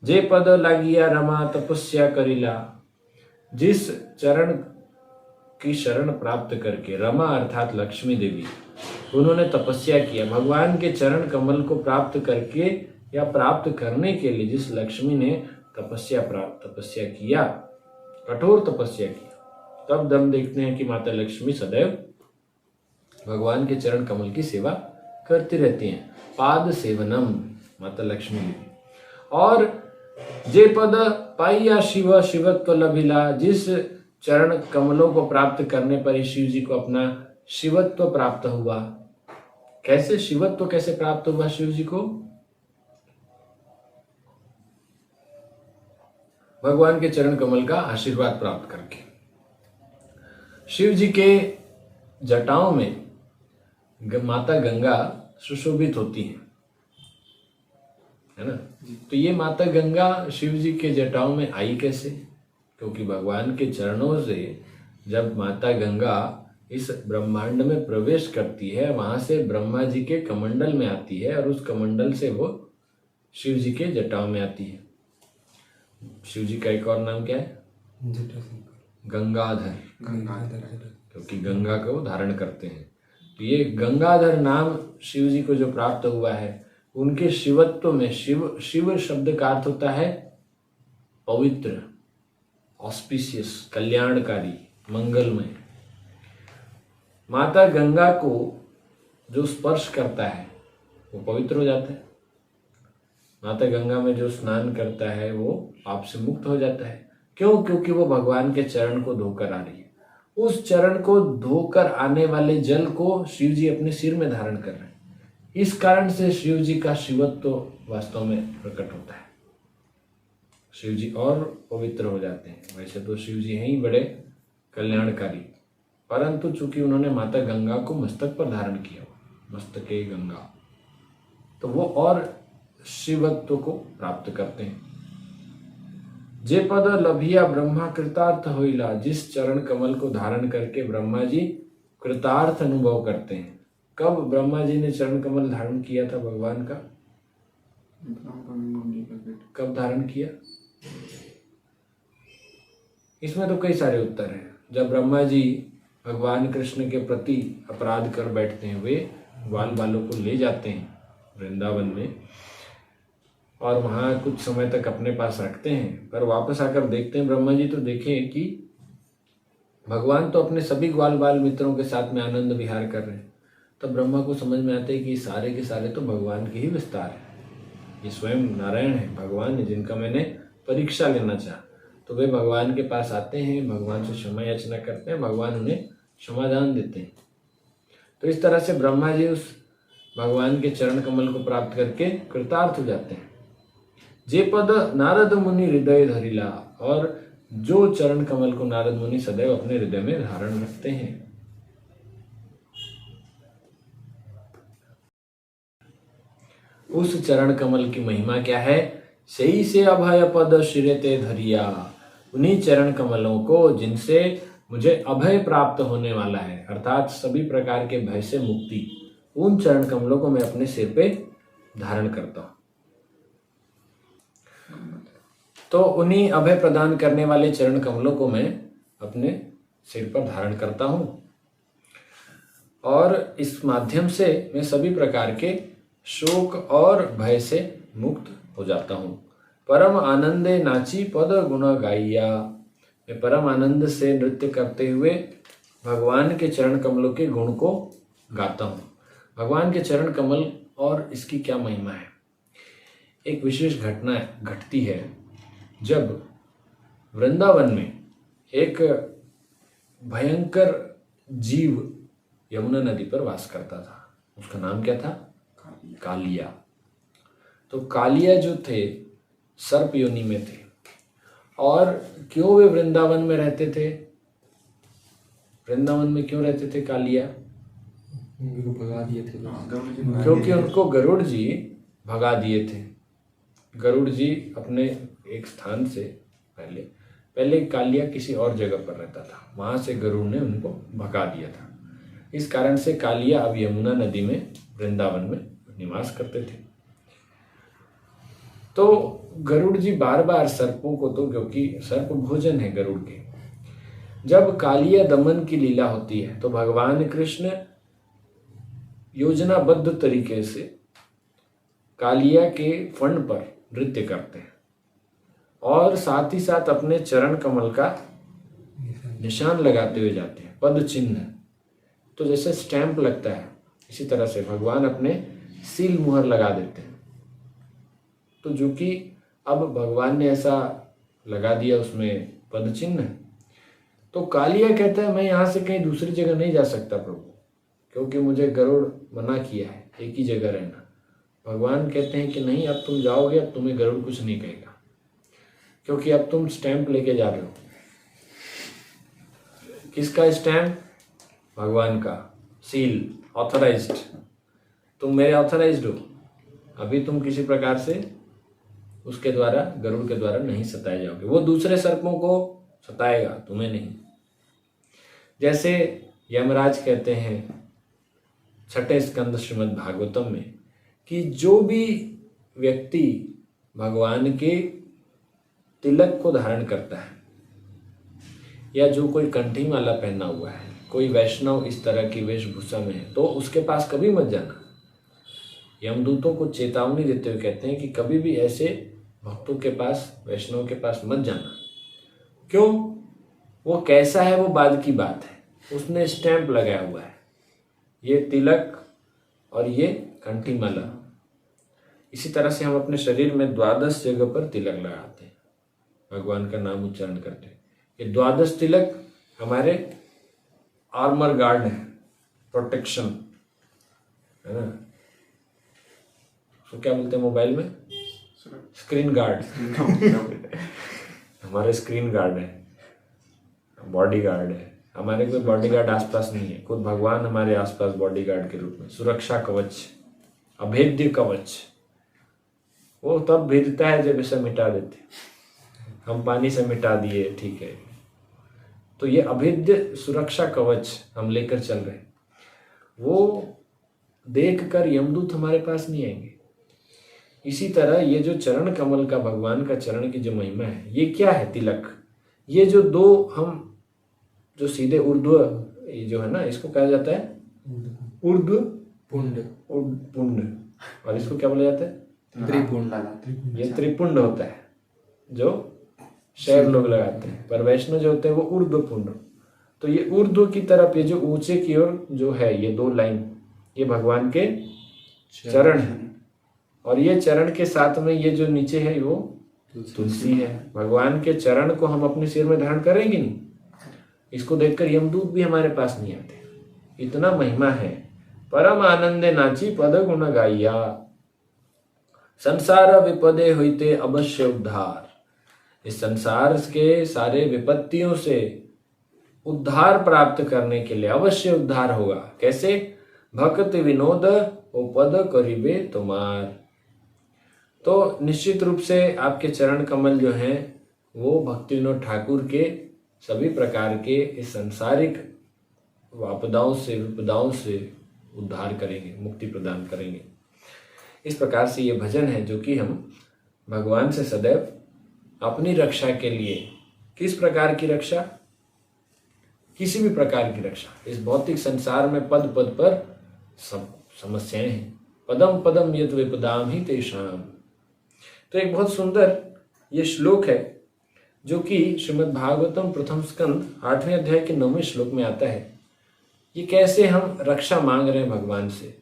जे पद लागिया रमा तपस्या करिला, जिस चरण की शरण प्राप्त करके रमा अर्थात लक्ष्मी देवी उन्होंने तपस्या किया, भगवान के चरण कमल को प्राप्त करके या प्राप्त करने के लिए जिस लक्ष्मी ने तपस्या किया, कठोर तपस्या किया, तब दम देखते हैं कि माता लक्ष्मी सदैव भगवान के चरण कमल की सेवा करती रहती हैं। पाद सेवनम माता लक्ष्मी देवी। और जे पद पाइया शिव शिवत्व लभिला, जिस चरण कमलों को प्राप्त करने पर ही शिव जी को अपना शिवत्व प्राप्त हुआ। कैसे शिवत्व कैसे प्राप्त हुआ शिव जी को? भगवान के चरण कमल का आशीर्वाद प्राप्त करके। शिव जी के जटाओं में माता गंगा सुशोभित होती है ना। तो ये माता गंगा शिव जी के जटाओं में आई कैसे? क्योंकि भगवान के चरणों से जब माता गंगा इस ब्रह्मांड में प्रवेश करती है, वहां से ब्रह्मा जी के कमंडल में आती है और उस कमंडल से वो शिव जी के जटाओं में आती है। शिव जी का एक और नाम क्या है? गंगाधर। क्योंकि गंगा को धारण करते हैं। तो ये गंगाधर नाम शिव जी को जो प्राप्त हुआ है, उनके शिवत्व में, शिव शब्द का अर्थ होता है पवित्र, ऑस्पिशियस, कल्याणकारी, मंगलमय। माता गंगा को जो स्पर्श करता है वो पवित्र हो जाता है। माता गंगा में जो स्नान करता है वो पाप से मुक्त हो जाता है। क्यों? क्योंकि वो भगवान के चरण को धोकर आ रही है। उस चरण को धोकर आने वाले जल को शिव जी अपने सिर में धारण कर रहे हैं। इस कारण से शिव जी का शिवत्व वास्तव में प्रकट होता है। शिव जी और पवित्र हो जाते हैं। वैसे तो शिव जी हैं ही बड़े कल्याणकारी, परंतु चूंकि उन्होंने माता गंगा को मस्तक पर धारण किया, मस्तके गंगा, तो वो और शिवत्व को प्राप्त करते हैं। जे पद लभिया ब्रह्मा कृतार्थ होइला, जिस चरण कमल को धारण करके ब्रह्मा जी कृतार्थ अनुभव करते हैं। कब ब्रह्मा जी ने चरण कमल धारण किया था भगवान का? कब धारण किया? इसमें तो कई सारे उत्तर हैं। जब ब्रह्मा जी भगवान कृष्ण के प्रति अपराध कर बैठते हैं, वे ग्वाल बालों को ले जाते हैं वृंदावन में और वहाँ कुछ समय तक अपने पास रखते हैं, पर वापस आकर देखते हैं ब्रह्मा जी तो देखें कि भगवान तो अपने सभी ग्वाल बाल मित्रों के साथ में आनंद विहार कर रहे हैं। तब ब्रह्मा को समझ में आता है कि सारे के सारे तो भगवान के ही विस्तार है, ये स्वयं नारायण है, भगवान है, जिनका मैंने परीक्षा लेना चाहा। तो वे भगवान के पास आते हैं, भगवान से क्षमा याचना करते हैं, भगवान उन्हें क्षमादान देते हैं। तो इस तरह से ब्रह्मा जी उस भगवान के चरण कमल को प्राप्त करके कृतार्थ हो जाते हैं। जे पद नारद मुनि हृदय धरिला, और जो चरण कमल को नारद मुनि सदैव अपने हृदय में धारण रखते हैं। उस चरण कमल की महिमा क्या है? सही से अभय पद शिरते धरिया, उन्हीं चरण कमलों को जिनसे मुझे अभय प्राप्त होने वाला है, अर्थात सभी प्रकार के भय से मुक्ति, उन चरण कमलों को मैं अपने सिर पे धारण करता हूं। तो उन्हीं अभय प्रदान करने वाले चरण कमलों को मैं अपने सिर पर धारण करता हूं और इस माध्यम से मैं सभी प्रकार के शोक और भय से मुक्त हो जाता हूं। परम आनंदे नाची पद गुण गाइया, मैं परम आनंद से नृत्य करते हुए भगवान के चरण कमलों के गुण को गाता हूं। भगवान के चरण कमल और इसकी क्या महिमा है? एक विशेष घटना घटती है जब वृंदावन में एक भयंकर जीव यमुना नदी पर वास करता था। उसका नाम क्या था? कालिया। तो कालिया जो थे सर्प योनि में थे। और क्यों वे वृंदावन में रहते थे? वृंदावन में क्यों रहते थे कालिया?
भगा दिए थे,
क्योंकि उनको गरुड़ जी भगा दिए थे। गरुड़ जी अपने एक स्थान से पहले कालिया किसी और जगह पर रहता था, वहां से गरुड़ ने उनको भगा दिया था। इस कारण से कालिया अब यमुना नदी में वृंदावन में निवास करते थे। तो गरुड़ जी बार बार सर्पों को, तो क्योंकि सर्प भोजन है गरुड़ के, जब कालिया दमन की लीला होती है तो भगवान कृष्ण योजनाबद्ध तरीके से कालिया के फण पर नृत्य करते हैं और साथ ही साथ अपने चरण कमल का निशान लगाते हुए जाते हैं, पद चिन्ह। तो जैसे स्टैंप लगता है, इसी तरह से भगवान अपने सील मुहर लगा देते हैं। तो जो कि अब भगवान ने ऐसा लगा दिया उसमें पद चिन्ह, तो कालिया कहता है मैं यहाँ से कहीं दूसरी जगह नहीं जा सकता प्रभु, क्योंकि मुझे गरुड़ मना किया है एक ही जगह रहना। भगवान कहते हैं कि नहीं, अब तुम जाओगे, अब तुम्हें गरुड़ कुछ नहीं कहेगा, क्योंकि अब तुम स्टैंप लेके जा रहे हो। किसका स्टैंप? भगवान का सील, ऑथराइज्ड। तुम मेरे ऑथराइज्ड हो, अभी तुम किसी प्रकार से उसके द्वारा, गरुड़ के द्वारा नहीं सताए जाओगे। वो दूसरे सर्पों को सताएगा, तुम्हें नहीं। जैसे यमराज कहते हैं छठे स्कंद श्रीमद् भागवतम में कि जो भी व्यक्ति भगवान के तिलक को धारण करता है या जो कोई कंठी माला पहना हुआ है, कोई वैष्णव इस तरह की वेशभूषा में है, तो उसके पास कभी मत जाना। यमदूतों को चेतावनी देते हुए कहते हैं कि कभी भी ऐसे भक्तों के पास, वैष्णव के पास मत जाना। क्यों? वो कैसा है वो बाद की बात है, उसने स्टैंप लगाया हुआ है, ये तिलक और ये कंठी माला। इसी तरह से हम अपने शरीर में 12 जगह पर तिलक लगाते हैं, भगवान का नाम उच्चारण करते हैं। ये 12 तिलक हमारे आर्मर गार्ड है, प्रोटेक्शन है ना। तो क्या बोलते हैं मोबाइल में? Screen guard. हमारे स्क्रीन गार्ड है, बॉडी गार्ड है। हमारे कोई बॉडी गार्ड आसपास नहीं है, खुद भगवान हमारे आसपास बॉडी गार्ड के रूप में, सुरक्षा कवच, अभेद्य कवच। वो तब भेदता है जब इसे मिटा देते। हम पानी से मिटा दिए, ठीक है, तो ये अभेद्य सुरक्षा कवच हम लेकर चल रहे हैं। वो देख कर यमदूत हमारे पास नहीं आएंगे। इसी तरह ये जो चरण कमल का, भगवान का चरण की जो महिमा है, ये क्या है? तिलक। ये जो दो हम जो सीधे ऊर्ध्व ये जो है ना, इसको कहा जाता है ऊर्ध्व
पुंड,
पुंड, और इसको क्या बोला जाता है?
त्रिपुंड।
ये त्रिपुंड होता है जो शैव लोग लगाते हैं, पर वैष्णव जो होते हैं वो ऊर्ध्व पुंड। तो ये ऊर्ध्व की तरफ, ये जो ऊंचे की ओर जो है, ये 2 लाइन, ये भगवान के चरण है, और ये चरण के साथ में ये जो नीचे है वो तुलसी है। भगवान के चरण को हम अपने सिर में धारण करेंगे नहीं, इसको देखकर यमदूत भी हमारे पास नहीं आते, इतना महिमा है। परम आनंदे नाची पद गुण गाइया, संसार विपदे होते अवश्य उद्धार। इस संसार के सारे विपत्तियों से उद्धार प्राप्त करने के लिए अवश्य उद्धार होगा। कैसे? भक्ति विनोद ओ पद करीबे तुम्हार। तो निश्चित रूप से आपके चरण कमल जो हैं वो भक्ति विनोद ठाकुर के सभी प्रकार के इस सांसारिक आपदाओं से, विपदाओं से उद्धार करेंगे, मुक्ति प्रदान करेंगे। इस प्रकार से ये भजन है जो कि हम भगवान से सदैव अपनी रक्षा के लिए, किस प्रकार की रक्षा? किसी भी प्रकार की रक्षा। इस भौतिक संसार में पद पद पर सब समस्याएं हैं। पदम पदम यत विपदाम ही तेषाम। तो एक बहुत सुंदर ये श्लोक है जो कि श्रीमद् भागवतम प्रथम स्कंद 8वें अध्याय के 9वें श्लोक में आता है। ये कैसे हम रक्षा मांग रहे हैं भगवान से।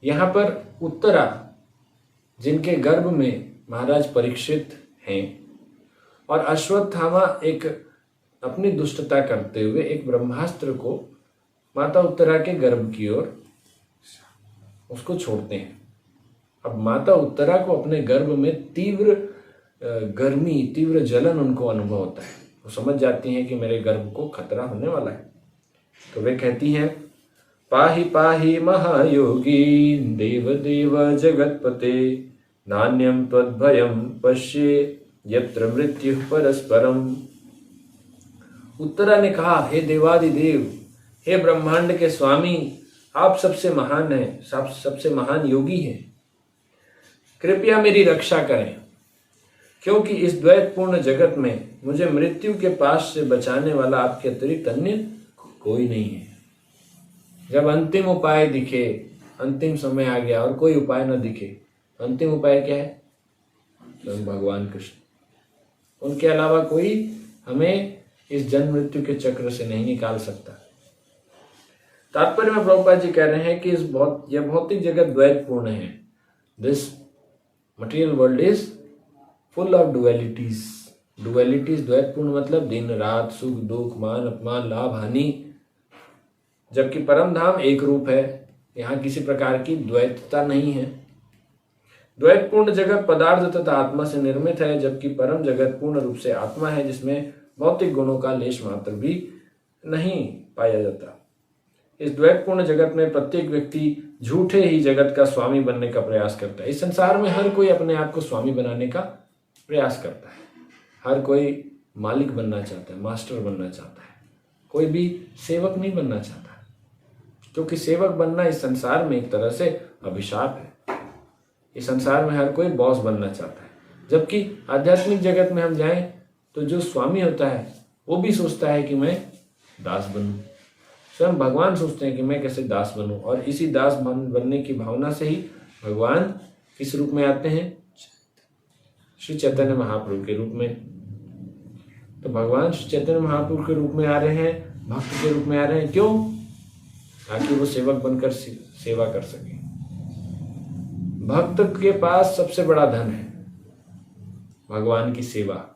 यहाँ पर उत्तरा, जिनके गर्भ में महाराज परीक्षित हैं, और अश्वत्थामा एक अपनी दुष्टता करते हुए एक ब्रह्मास्त्र को माता उत्तरा के गर्भ की ओर उसको छोड़ते हैं। अब माता उत्तरा को अपने गर्भ में तीव्र गर्मी, तीव्र जलन उनको अनुभव होता है। वो समझ जाती हैं कि मेरे गर्भ को खतरा होने वाला है। तो वे कहती हैं, पाहि पाहि महायोगी देव देव जगतपते, नान्यम त्वद्भयम पश्ये यत्र मृत्यु परस्परम। उत्तरा ने कहा, हे देवादिदेव, हे ब्रह्मांड के स्वामी, आप सबसे महान हैं, सबसे महान योगी हैं, कृपया मेरी रक्षा करें, क्योंकि इस द्वैतपूर्ण जगत में मुझे मृत्यु के पास से बचाने वाला आपके अतिरिक्त अन्य कोई नहीं है। जब अंतिम उपाय दिखे, अंतिम समय आ गया और कोई उपाय न दिखे, अंतिम उपाय क्या है? स्वयं भगवान कृष्ण। उनके अलावा कोई हमें इस जन्म मृत्यु के चक्र से नहीं निकाल सकता। तात्पर्य में प्रभुपाद जी कह रहे हैं कि यह भौतिक जगत द्वैतपूर्ण है। This material world is full of dualities. Dualities, द्वैतपूर्ण मतलब दिन रात, सुख दुख, मान अपमान, लाभ हानि। जबकि परम धाम एक रूप है, यहाँ किसी प्रकार की द्वैतता नहीं है। द्वैतपूर्ण जगत पदार्थ तथा आत्मा से निर्मित है, जबकि परम जगत पूर्ण रूप से आत्मा है, जिसमें भौतिक गुणों का लेश मात्र भी नहीं पाया जाता। इस द्वैतपूर्ण जगत में प्रत्येक व्यक्ति झूठे ही जगत का स्वामी बनने का प्रयास करता है। इस संसार में हर कोई अपने आप को स्वामी बनाने का प्रयास करता है। हर कोई मालिक बनना चाहता है, मास्टर बनना चाहता है। कोई भी सेवक नहीं बनना चाहता, क्योंकि सेवक बनना इस संसार में एक तरह से अभिशाप है। इस संसार में हर कोई बॉस बनना चाहता है, जबकि आध्यात्मिक जगत में हम जाएं तो जो स्वामी होता है वो भी सोचता है कि मैं दास बनूं। स्वयं भगवान सोचते हैं कि मैं कैसे दास बनूं, और इसी दास बनने की भावना से ही भगवान किस रूप में आते हैं? श्री चैतन्य महाप्रभु के रूप में। तो भगवान श्री चैतन्य महाप्रभु के रूप में आ रहे हैं, भक्त के रूप में आ रहे हैं। क्यों? ताकि वो सेवक बनकर सेवा कर सके। भक्त के पास सबसे बड़ा धन है भगवान की सेवा।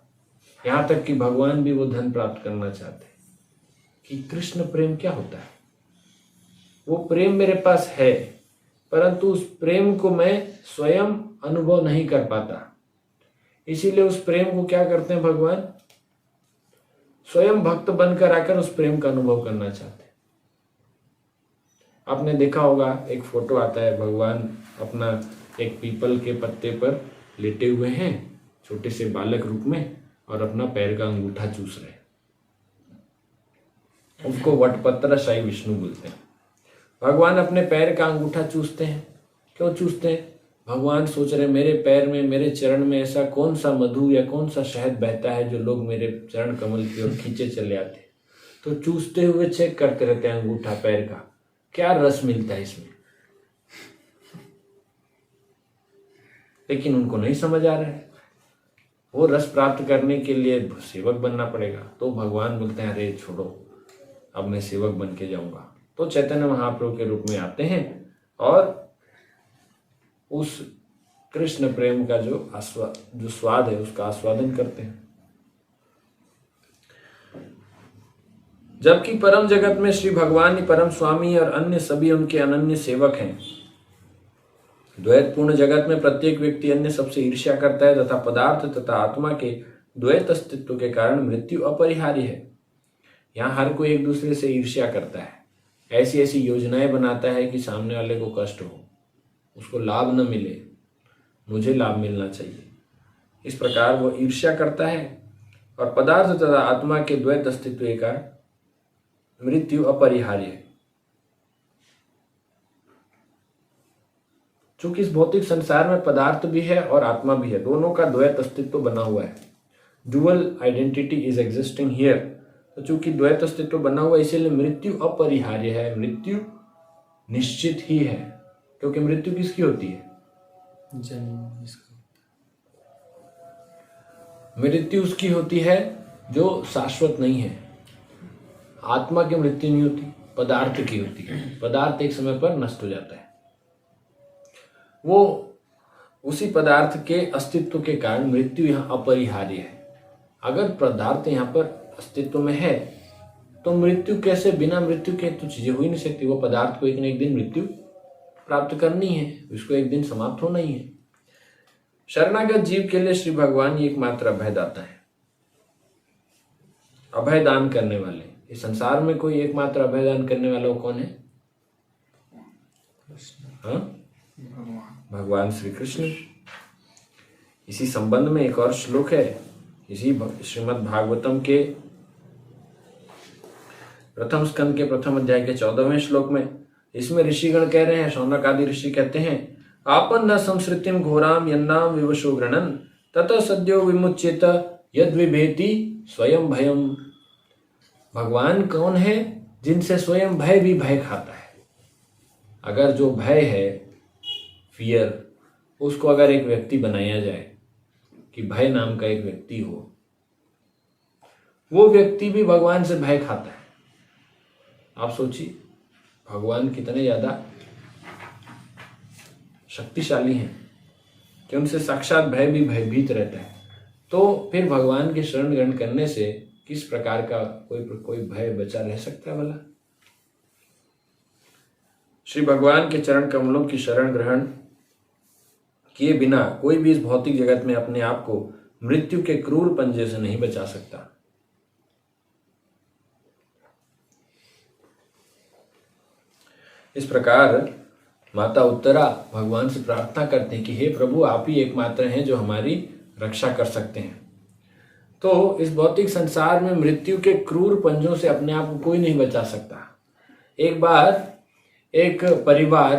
यहां तक कि भगवान भी वो धन प्राप्त करना चाहते हैं कि कृष्ण प्रेम क्या होता है। वो प्रेम मेरे पास है, परंतु उस प्रेम को मैं स्वयं अनुभव नहीं कर पाता। इसीलिए उस प्रेम को क्या करते हैं भगवान? स्वयं भक्त बनकर आकर उस प्रेम का अनुभव करना चाहते हैं। आपने देखा होगा, एक फोटो आता है, भगवान अपना एक पीपल के पत्ते पर लेटे हुए हैं, छोटे से बालक रूप में, और अपना पैर का अंगूठा चूस रहे हैं। उसको वटपत्र शाही विष्णु बोलते हैं। भगवान अपने पैर का अंगूठा चूसते हैं। क्यों चूसते हैं? भगवान सोच रहे मेरे पैर में, मेरे चरण में ऐसा कौन सा मधु या कौन सा शहद बहता है जो लोग मेरे चरण कमल की ओर खींचे चले आते। तो चूसते हुए चेक करते रहते हैं अंगूठा पैर का, क्या रस मिलता है इसमें, लेकिन उनको नहीं समझ आ रहा है। वो रस प्राप्त करने के लिए सेवक बनना पड़ेगा। तो भगवान बोलते हैं अरे छोड़ो, अब मैं सेवक बन के जाऊंगा। तो चैतन्य महाप्रभु के रूप में आते हैं और उस कृष्ण प्रेम का जो स्वाद है उसका आस्वादन करते हैं। जबकि परम जगत में श्री भगवान ही परम स्वामी और अन्य सभी उनके अनन्य सेवक हैं। द्वैत पूर्ण जगत में प्रत्येक व्यक्ति अन्य सबसे ईर्ष्या करता है तथा पदार्थ तथा आत्मा के द्वैत अस्तित्व के कारण मृत्यु अपरिहार्य है। यहाँ हर कोई एक दूसरे से ईर्ष्या करता है, ऐसी ऐसी योजनाएं बनाता है कि सामने वाले को कष्ट हो, उसको लाभ न मिले, मुझे लाभ मिलना चाहिए। इस प्रकार वो ईर्ष्या करता है और पदार्थ तथा आत्मा के द्वैत अस्तित्व के कारण मृत्यु अपरिहार्य है। चूंकि इस भौतिक संसार में पदार्थ भी है और आत्मा भी है, दोनों का द्वैत अस्तित्व बना हुआ है। Dual identity is existing here. तो चूंकि द्वैत अस्तित्व बना हुआ है इसीलिए मृत्यु अपरिहार्य है, मृत्यु निश्चित ही है। क्योंकि मृत्यु किसकी होती है?
जन्म इसका।
मृत्यु उसकी होती है जो शाश्वत नहीं है। आत्मा की मृत्यु नहीं होती, पदार्थ की होती है। पदार्थ एक समय पर नष्ट हो जाता है। वो उसी पदार्थ के अस्तित्व के कारण मृत्यु यहाँ अपरिहार्य है। अगर पदार्थ यहाँ पर अस्तित्व में है तो मृत्यु कैसे, बिना मृत्यु के तो चीजें हो ही नहीं सकती। वो पदार्थ को एक न एक दिन मृत्यु प्राप्त करनी है, उसको एक दिन समाप्त होना ही है। शरणागत जीव के लिए श्री भगवान ही एकमात्र अभयदाता है, अभय दान करने वाले। इस संसार में कोई एकमात्र अभय दान करने वाला वो कौन है? हाँ, भगवान श्री कृष्ण। इसी संबंध में एक और श्लोक है, इसी श्रीमद् भागवतम के प्रथम स्कंद के प्रथम अध्याय के 14वें श्लोक में। इसमें ऋषिगण कह रहे हैं, शौनक आदि ऋषि कहते हैं, आपन न संसृतिम घोराम यन्नाम विवशो गृणन ततः सद्यो विमुच्येत यद विभेति स्वयं भयम। भगवान कौन है? जिनसे स्वयं भय भी भय खाता है। अगर जो भय है, फियर, उसको अगर एक व्यक्ति बनाया जाए कि भय नाम का एक व्यक्ति हो, वो व्यक्ति भी भगवान से भय खाता है। आप सोचिए भगवान कितने ज्यादा शक्तिशाली हैं कि उनसे साक्षात भय भी भयभीत रहता है। तो फिर भगवान की शरण ग्रहण करने से किस प्रकार का कोई भय बचा रह सकता है भला? श्री भगवान के चरण कमलों की शरण ग्रहण किए बिना कोई भी इस भौतिक जगत में अपने आप को मृत्यु के क्रूर पंजे से नहीं बचा सकता। इस प्रकार माता उत्तरा भगवान से प्रार्थना करते हैं कि हे प्रभु, आप ही एकमात्र हैं जो हमारी रक्षा कर सकते हैं। तो इस भौतिक संसार में मृत्यु के क्रूर पंजों से अपने आप को कोई नहीं बचा सकता। एक बार एक परिवार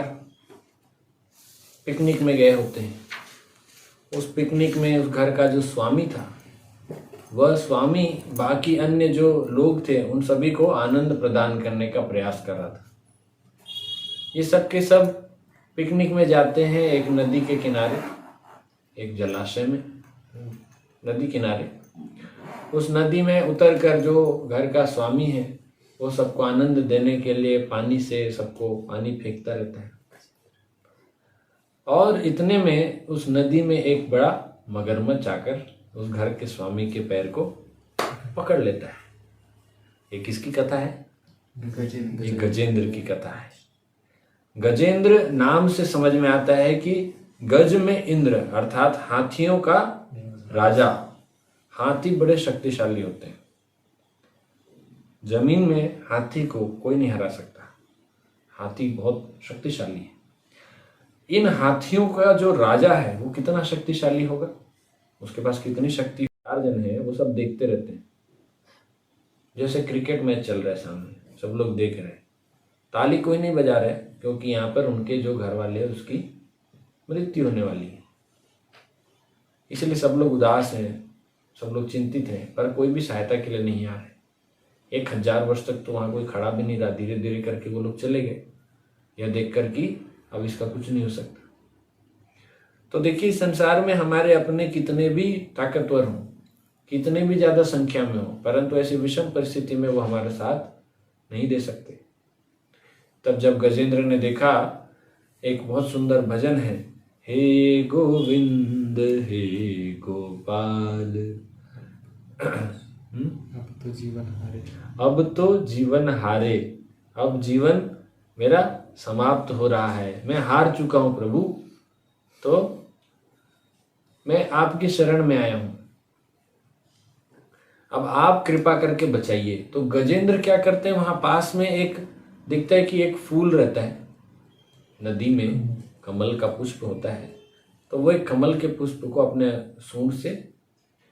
पिकनिक में गए होते हैं। उस पिकनिक में उस घर का जो स्वामी था, वह स्वामी बाकी अन्य जो लोग थे उन सभी को आनंद प्रदान करने का प्रयास कर रहा था। ये सब के सब पिकनिक में जाते हैं एक नदी के किनारे, एक जलाशय में, नदी किनारे। उस नदी में उतरकर जो घर का स्वामी है वो सबको आनंद देने के लिए पानी से सबको पानी फेंकता रहता है। और इतने में उस नदी में एक बड़ा मगरमच्छ आकर उस घर के स्वामी के पैर को पकड़ लेता है। ये किसकी कथा है? ये गजेंद्र की कथा है। गजेंद्र नाम से समझ में आता है कि गज में इंद्र अर्थात हाथियों का राजा। हाथी बड़े शक्तिशाली होते हैं। जमीन में हाथी को कोई नहीं हरा सकता। हाथी बहुत शक्तिशाली है। इन हाथियों का जो राजा है वो कितना शक्तिशाली होगा, उसके पास कितनी शक्ति अर्जन है, वो सब देखते रहते हैं। जैसे क्रिकेट मैच चल रहा है सामने, सब लोग देख रहे हैं, ताली कोई नहीं बजा रहा है क्योंकि यहाँ पर उनके जो घर वाले हैं उसकी मृत्यु होने वाली है। इसलिए सब लोग उदास हैं, सब लोग चिंतित हैं, पर कोई भी सहायता के लिए नहीं आ रहे। 1000 वर्ष तक तो वहां कोई खड़ा भी नहीं रहा, धीरे धीरे करके वो लोग चले गए, यह देख कर कि अब इसका कुछ नहीं हो सकता। तो देखिए, संसार में हमारे अपने कितने भी ताकतवर हों, कितने भी ज्यादा संख्या में हो, परंतु ऐसी विषम परिस्थिति में वो हमारा साथ नहीं दे सकते। तब जब गजेंद्र ने देखा, एक बहुत सुंदर भजन है, हे गोविंद हे गोपाल,
अब तो जीवन हारे,
अब तो जीवन हारे, अब जीवन मेरा समाप्त हो रहा है, मैं हार चुका हूं प्रभु, तो मैं आपकी शरण में आया हूं, अब आप कृपा करके बचाइए। तो गजेंद्र क्या करते हैं, वहां पास में एक दिखता है कि एक फूल रहता है, नदी में कमल का पुष्प होता है, तो वो एक कमल के पुष्प को अपने सूंड से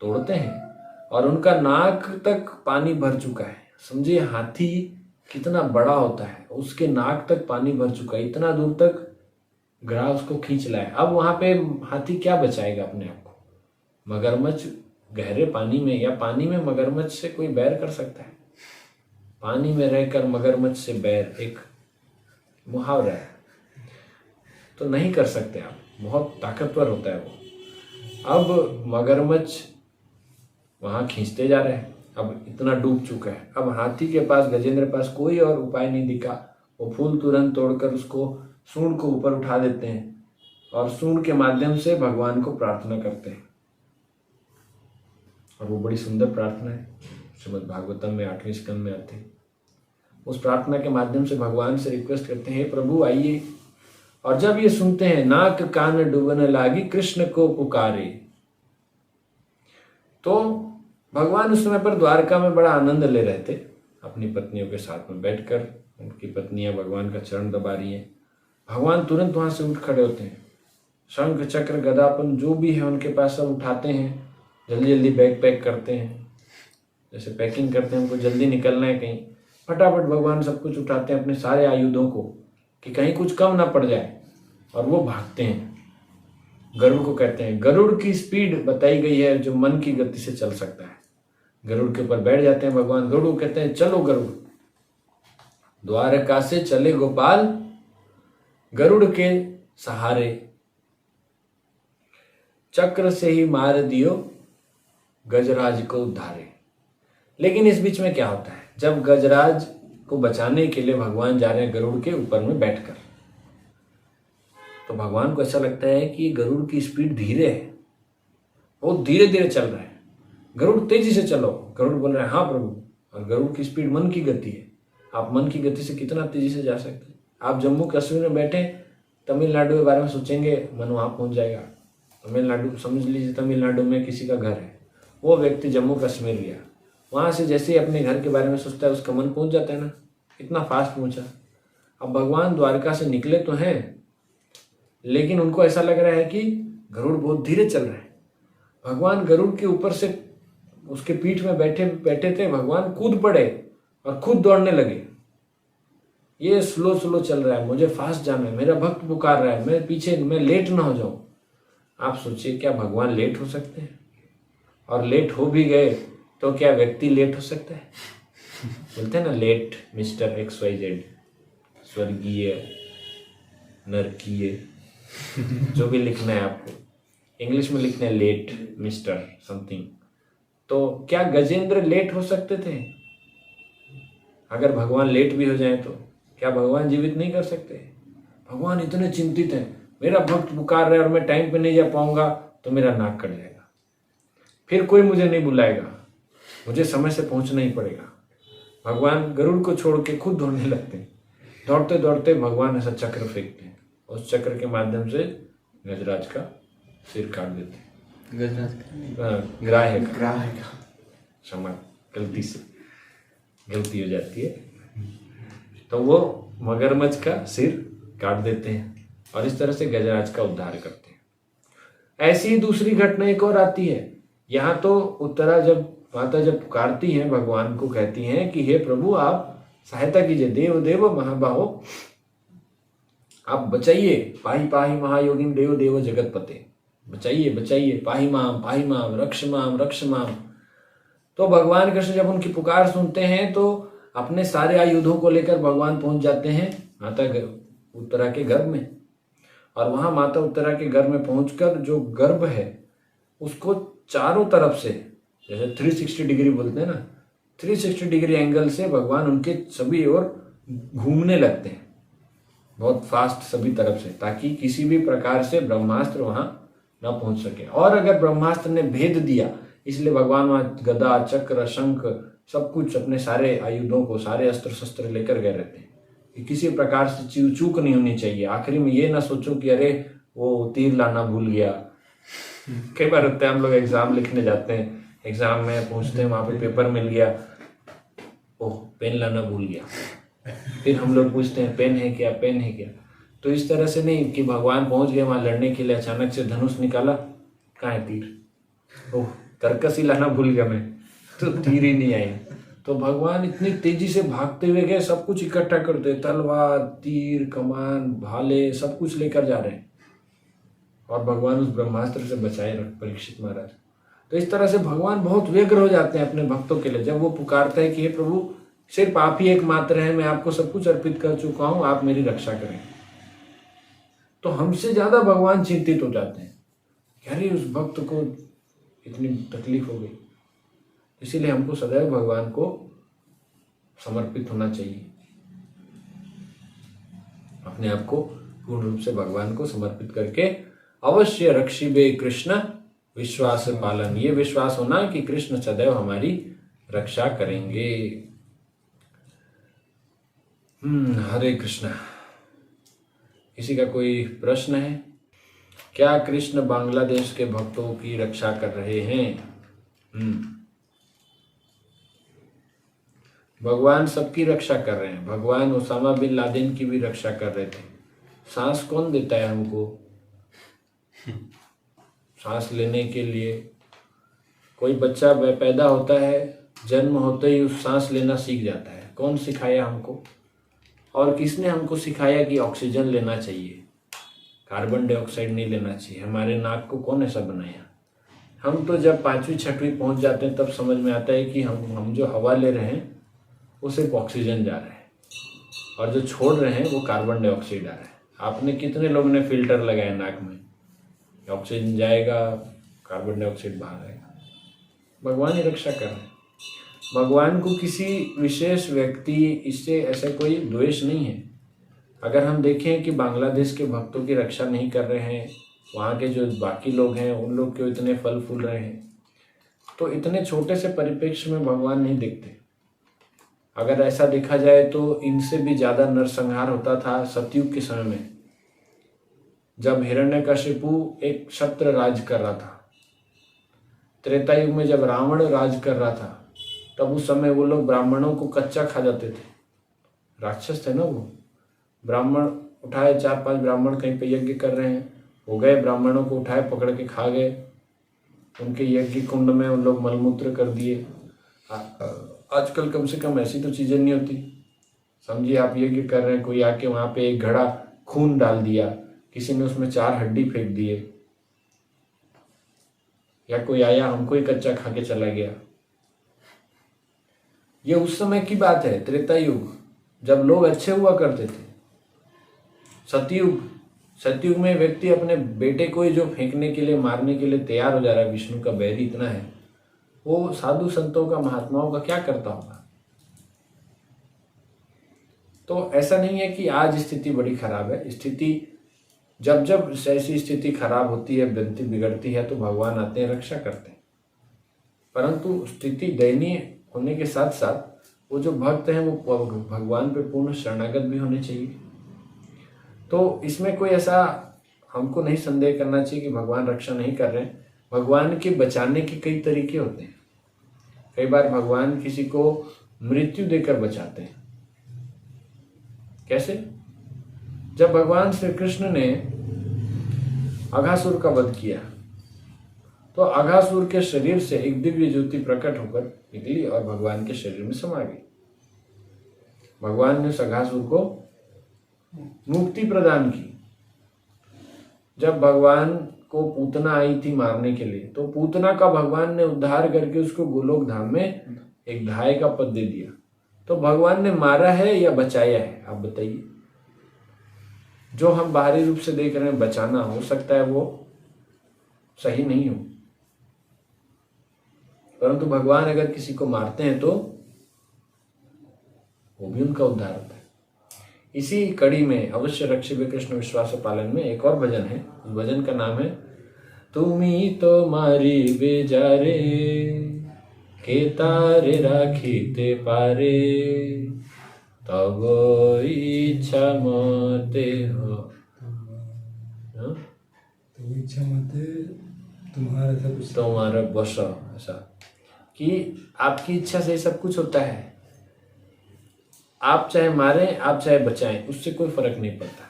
तोड़ते हैं और उनका नाक तक पानी भर चुका है। समझिए हाथी कितना बड़ा होता है, उसके नाक तक पानी भर चुका है, इतना दूर तक ग्राह उसको खींच लाए। अब वहां पे हाथी क्या बचाएगा अपने आप को? मगरमच्छ गहरे पानी में, या पानी में मगरमच्छ से कोई बैर कर सकता है? पानी में रहकर मगरमच्छ से बैर एक मुहावरा है, तो नहीं कर सकते आप, बहुत ताकतवर होता है वो। अब मगरमच्छ वहां खींचते जा रहे हैं, अब इतना डूब चुका है। अब हाथी के पास, गजेंद्र के पास कोई और उपाय नहीं दिखा, वो फूल तुरंत तोड़कर उसको सूंड को ऊपर उठा देते हैं और सूंड के माध्यम से भगवान को प्रार्थना करते हैं। और वो बड़ी सुंदर प्रार्थना है, श्रीमद् भागवतम में 8वें स्कंद में आते हैं। उस प्रार्थना के माध्यम से भगवान से रिक्वेस्ट करते हैं, हे प्रभु आइए। और जब ये सुनते हैं, नाक कान डूबने लागी कृष्ण को पुकारे, तो भगवान उस समय पर द्वारका में बड़ा आनंद ले रहे थे, अपनी पत्नियों के साथ में बैठकर। उनकी पत्नियां भगवान का चरण दबा रही हैं। भगवान तुरंत वहां से उठ खड़े होते हैं, शंख चक्र गदापन जो भी है उनके पास सब उठाते हैं, जल्दी जल्दी बैग पैक करते हैं, जैसे पैकिंग करते हैं, उनको जल्दी निकलना है कहीं, फटाफट भगवान सब कुछ उठाते हैं, अपने सारे आयुधों को, कि कहीं कुछ कम ना पड़ जाए, और वो भागते हैं। गरुड़ को कहते हैं, गरुड़ की स्पीड बताई गई है जो मन की गति से चल सकता है। गरुड़ के ऊपर बैठ जाते हैं भगवान, गरुड़ को कहते हैं, चलो गरुड़, द्वारका से चले गोपाल गरुड़ के सहारे, चक्र से ही मार दियो गजराज को उद्धारे। लेकिन इस बीच में क्या होता है, जब गजराज को बचाने के लिए भगवान जा रहे हैं गरुड़ के ऊपर में बैठकर, तो भगवान को ऐसा लगता है कि गरुड़ की स्पीड धीरे है, बहुत धीरे धीरे चल रहा है, गरुड़ तेजी से चलो। गरुड़ बोल रहा है, हाँ प्रभु। और गरुड़ की स्पीड मन की गति है, आप मन की गति से कितना तेजी से जा सकते हैं? आप जम्मू कश्मीर में बैठे तमिलनाडु के बारे में सोचेंगे, मन वहां पहुंच जाएगा। तमिलनाडु समझ लीजिए, तमिलनाडु में किसी का घर है, वो व्यक्ति जम्मू कश्मीर गया, वहां से जैसे ही अपने घर के बारे में सोचता है उसका मन पहुंच जाता है ना, इतना फास्ट पहुंचा। अब भगवान द्वारका से निकले तो हैं, लेकिन उनको ऐसा लग रहा है कि गरुड़ बहुत धीरे चल रहा है। भगवान गरुड़ के ऊपर से उसके पीठ में बैठे बैठे थे, भगवान कूद पड़े और खुद दौड़ने लगे। ये स्लो स्लो चल रहा है, मुझे फास्ट जाना है, मेरा भक्त पुकार रहा है, मैं पीछे, मैं लेट ना हो जाऊं। आप सोचिए, क्या भगवान लेट हो सकते हैं? और लेट हो भी गए तो क्या व्यक्ति लेट हो सकता है? बोलते हैं ना, लेट मिस्टर XYZ, स्वर्गीय नरकीय, जो भी लिखना है आपको, इंग्लिश में लिखना है लेट मिस्टर समथिंग। तो क्या गजेंद्र लेट हो सकते थे? अगर भगवान लेट भी हो जाए तो क्या भगवान जीवित नहीं कर सकते? भगवान इतने चिंतित हैं, मेरा भक्त पुकार रहा है और मैं टाइम पे नहीं जा पाऊंगा तो मेरा नाक कट जाएगा, फिर कोई मुझे नहीं बुलाएगा, मुझे समय से पहुंचना ही पड़ेगा। भगवान गरुड़ को छोड़ के खुद दौड़ने लगते हैं। दौड़ते दौड़ते भगवान ऐसा चक्र फेंकते हैं, उस चक्र के माध्यम से गजराज का सिर काट देते हैं। ग्राह का, क्षमा, गलती से गलती हो जाती है, तो वो मगरमच्छ का सिर काट देते हैं और इस तरह से गजराज का उद्धार करते हैं। ऐसी ही दूसरी घटना एक और आती है। यहाँ तो उत्तरा जब माता जब पुकारती हैं भगवान को, कहती हैं कि हे प्रभु आप सहायता कीजिए, देव देव महाबाहो, आप बचाइए, पाहि पाहि महायोगिन देव देव जगतपते, बचाइए बचाइए, पाहि माम रक्ष माम, तो भगवान कृष्ण जब उनकी पुकार सुनते हैं तो अपने सारे आयुधों को लेकर भगवान पहुंच जाते हैं माता उत्तरा के गर्भ में। और वहां माता उत्तरा के गर्भ में पहुंचकर जो गर्भ है उसको चारों तरफ से, जैसे 360 डिग्री बोलते हैं ना, 360 डिग्री एंगल से भगवान उनके सभी ओर घूमने लगते हैं बहुत फास्ट सभी तरफ से, ताकि किसी भी प्रकार से ब्रह्मास्त्र वहां ना पहुंच सके। और अगर ब्रह्मास्त्र ने भेद दिया, इसलिए भगवान वहां गदा चक्र शंख सब कुछ अपने सारे आयुधों को, सारे अस्त्र शस्त्र लेकर गए रहते हैं कि किसी प्रकार से चूक नहीं होनी चाहिए। आखिरी में ये ना सोचो कि अरे वो तीर लाना भूल गया। कई बार होता है हम लोग एग्जाम लिखने जाते हैं, एग्जाम में पहुंचते हैं, वहां पे पेपर मिल गया, ओह पेन लाना भूल गया, फिर हम लोग पूछते हैं पेन है क्या, पेन है क्या। तो इस तरह से नहीं कि भगवान पहुंच गए वहां लड़ने के लिए, अचानक से धनुष निकाला, कहाँ है तीर, ओह तरकस ही लाना भूल गया मैं, तो तीर ही नहीं आई। तो भगवान इतनी तेजी से भागते हुए गए, सब कुछ इकट्ठा करते, तलवार तीर कमान भाले सब कुछ लेकर जा रहे हैं, और भगवान उस ब्रह्मास्त्र से बचाए रख परीक्षित महाराज। तो इस तरह से भगवान बहुत व्यग्र हो जाते हैं अपने भक्तों के लिए। जब वो पुकारते हैं कि हे प्रभु सिर्फ आप ही एकमात्र हैं, मैं आपको सब कुछ अर्पित कर चुका हूं, आप मेरी रक्षा करें, तो हमसे ज्यादा भगवान चिंतित हो जाते हैं कि अरे उस भक्त को इतनी तकलीफ हो गई। इसीलिए हमको सदैव भगवान को समर्पित होना चाहिए, अपने आप को पूर्ण रूप से भगवान को समर्पित करके अवश्य रक्षिबे कृष्ण विश्वास पालन, ये विश्वास होना कि कृष्ण सदैव हमारी रक्षा करेंगे। हरे कृष्ण। किसी का कोई प्रश्न है? क्या कृष्ण बांग्लादेश के भक्तों की रक्षा कर रहे हैं? भगवान सबकी रक्षा कर रहे हैं। भगवान ओसामा बिन लादेन की भी रक्षा कर रहे थे। सांस कौन देता है हमको? सांस लेने के लिए कोई बच्चा पैदा होता है, जन्म होते ही उस सांस लेना सीख जाता है। कौन सिखाया हमको? और किसने हमको सिखाया कि ऑक्सीजन लेना चाहिए, कार्बन डाइऑक्साइड नहीं लेना चाहिए? हमारे नाक को कौन ऐसा बनाया? हम तो जब 5वीं 6वीं पहुंच जाते हैं तब समझ में आता है कि हम जो हवा ले रहे हैं वो सिर्फ ऑक्सीजन जा रहा है, और जो छोड़ रहे हैं वो कार्बन डाइऑक्साइड आ रहा है। आपने कितने लोगों ने फिल्टर लगाया नाक में, ऑक्सीजन जाएगा, कार्बन डाइऑक्साइड बाहर आएगा। भगवान ही रक्षा कर रहे हैं। भगवान को किसी विशेष व्यक्ति इससे ऐसा कोई द्वेष नहीं है। अगर हम देखें कि बांग्लादेश के भक्तों की रक्षा नहीं कर रहे हैं, वहाँ के जो बाकी लोग हैं उन लोग क्यों इतने फल फूल रहे हैं, तो इतने छोटे से परिप्रेक्ष्य में भगवान नहीं दिखते। अगर ऐसा देखा जाए तो इनसे भी ज़्यादा नरसंहार होता था सतयुग के समय में, जब हिरण्यकशिपु एक क्षत्र राज कर रहा था। त्रेता युग में जब रावण राज कर रहा था, तब उस समय वो लोग ब्राह्मणों को कच्चा खा जाते थे। राक्षस थे ना वो। ब्राह्मण उठाए, 4-5 ब्राह्मण कहीं पे यज्ञ कर रहे हैं, हो गए, ब्राह्मणों को उठाए पकड़ के खा गए, उनके यज्ञ कुंड में उन लोग मलमूत्र कर दिए। आजकल कम से कम ऐसी तो चीज़ें नहीं होती। समझिए आप यज्ञ कर रहे हैं, कोई आके वहाँ पे एक घड़ा खून डाल दिया, किसी ने उसमें 4 हड्डी फेंक दिए, या कोई आया हमको ही कच्चा खा के चला गया। ये उस समय की बात है, त्रेता युग, जब लोग अच्छे हुआ करते थे। सतयुग में व्यक्ति अपने बेटे को ही जो फेंकने के लिए, मारने के लिए तैयार हो जा रहा है, विष्णु का बैरी इतना है, वो साधु संतों का, महात्माओं का क्या करता होगा? तो ऐसा नहीं है कि आज स्थिति बड़ी खराब है। स्थिति जब ऐसी स्थिति खराब होती है, बनती बिगड़ती है, तो भगवान आते हैं, रक्षा करते हैं। परंतु स्थिति दयनीय होने के साथ साथ वो जो भक्त हैं वो भगवान पे पूर्ण शरणागत भी होने चाहिए। तो इसमें कोई ऐसा हमको नहीं संदेह करना चाहिए कि भगवान रक्षा नहीं कर रहे हैं। भगवान के बचाने के कई तरीके होते हैं। कई बार भगवान किसी को मृत्यु देकर बचाते हैं। कैसे? जब भगवान श्री कृष्ण ने अघासुर का वध किया, तो अघासुर के शरीर से एक दिव्य ज्योति प्रकट होकर निकली और भगवान के शरीर में समा गई। भगवान ने उस अघासुर को मुक्ति प्रदान की। जब भगवान को पूतना आई थी मारने के लिए, तो पूतना का भगवान ने उद्धार करके उसको गोलोक धाम में एक धाय का पद दे दिया। तो भगवान ने मारा है या बचाया है, आप बताइए। जो हम बाहरी रूप से देख रहे हैं बचाना, हो सकता है वो सही नहीं हो, परंतु भगवान अगर किसी को मारते हैं तो वो भी उनका उद्धार होता है। इसी कड़ी में अवश्य रक्षिबे कृष्ण विश्वास पालन में एक और भजन है। उस भजन का नाम है तुमी तो मारी बेजारे के तारे राखी ते पारे तब इच्छा मते हो।
तो इच्छा मते तुम्हारा सब कुछ
तुम्हारा बस, ऐसा कि आपकी इच्छा से सब कुछ होता है। आप चाहे मारें, आप चाहे बचाएं, उससे कोई फर्क नहीं पड़ता।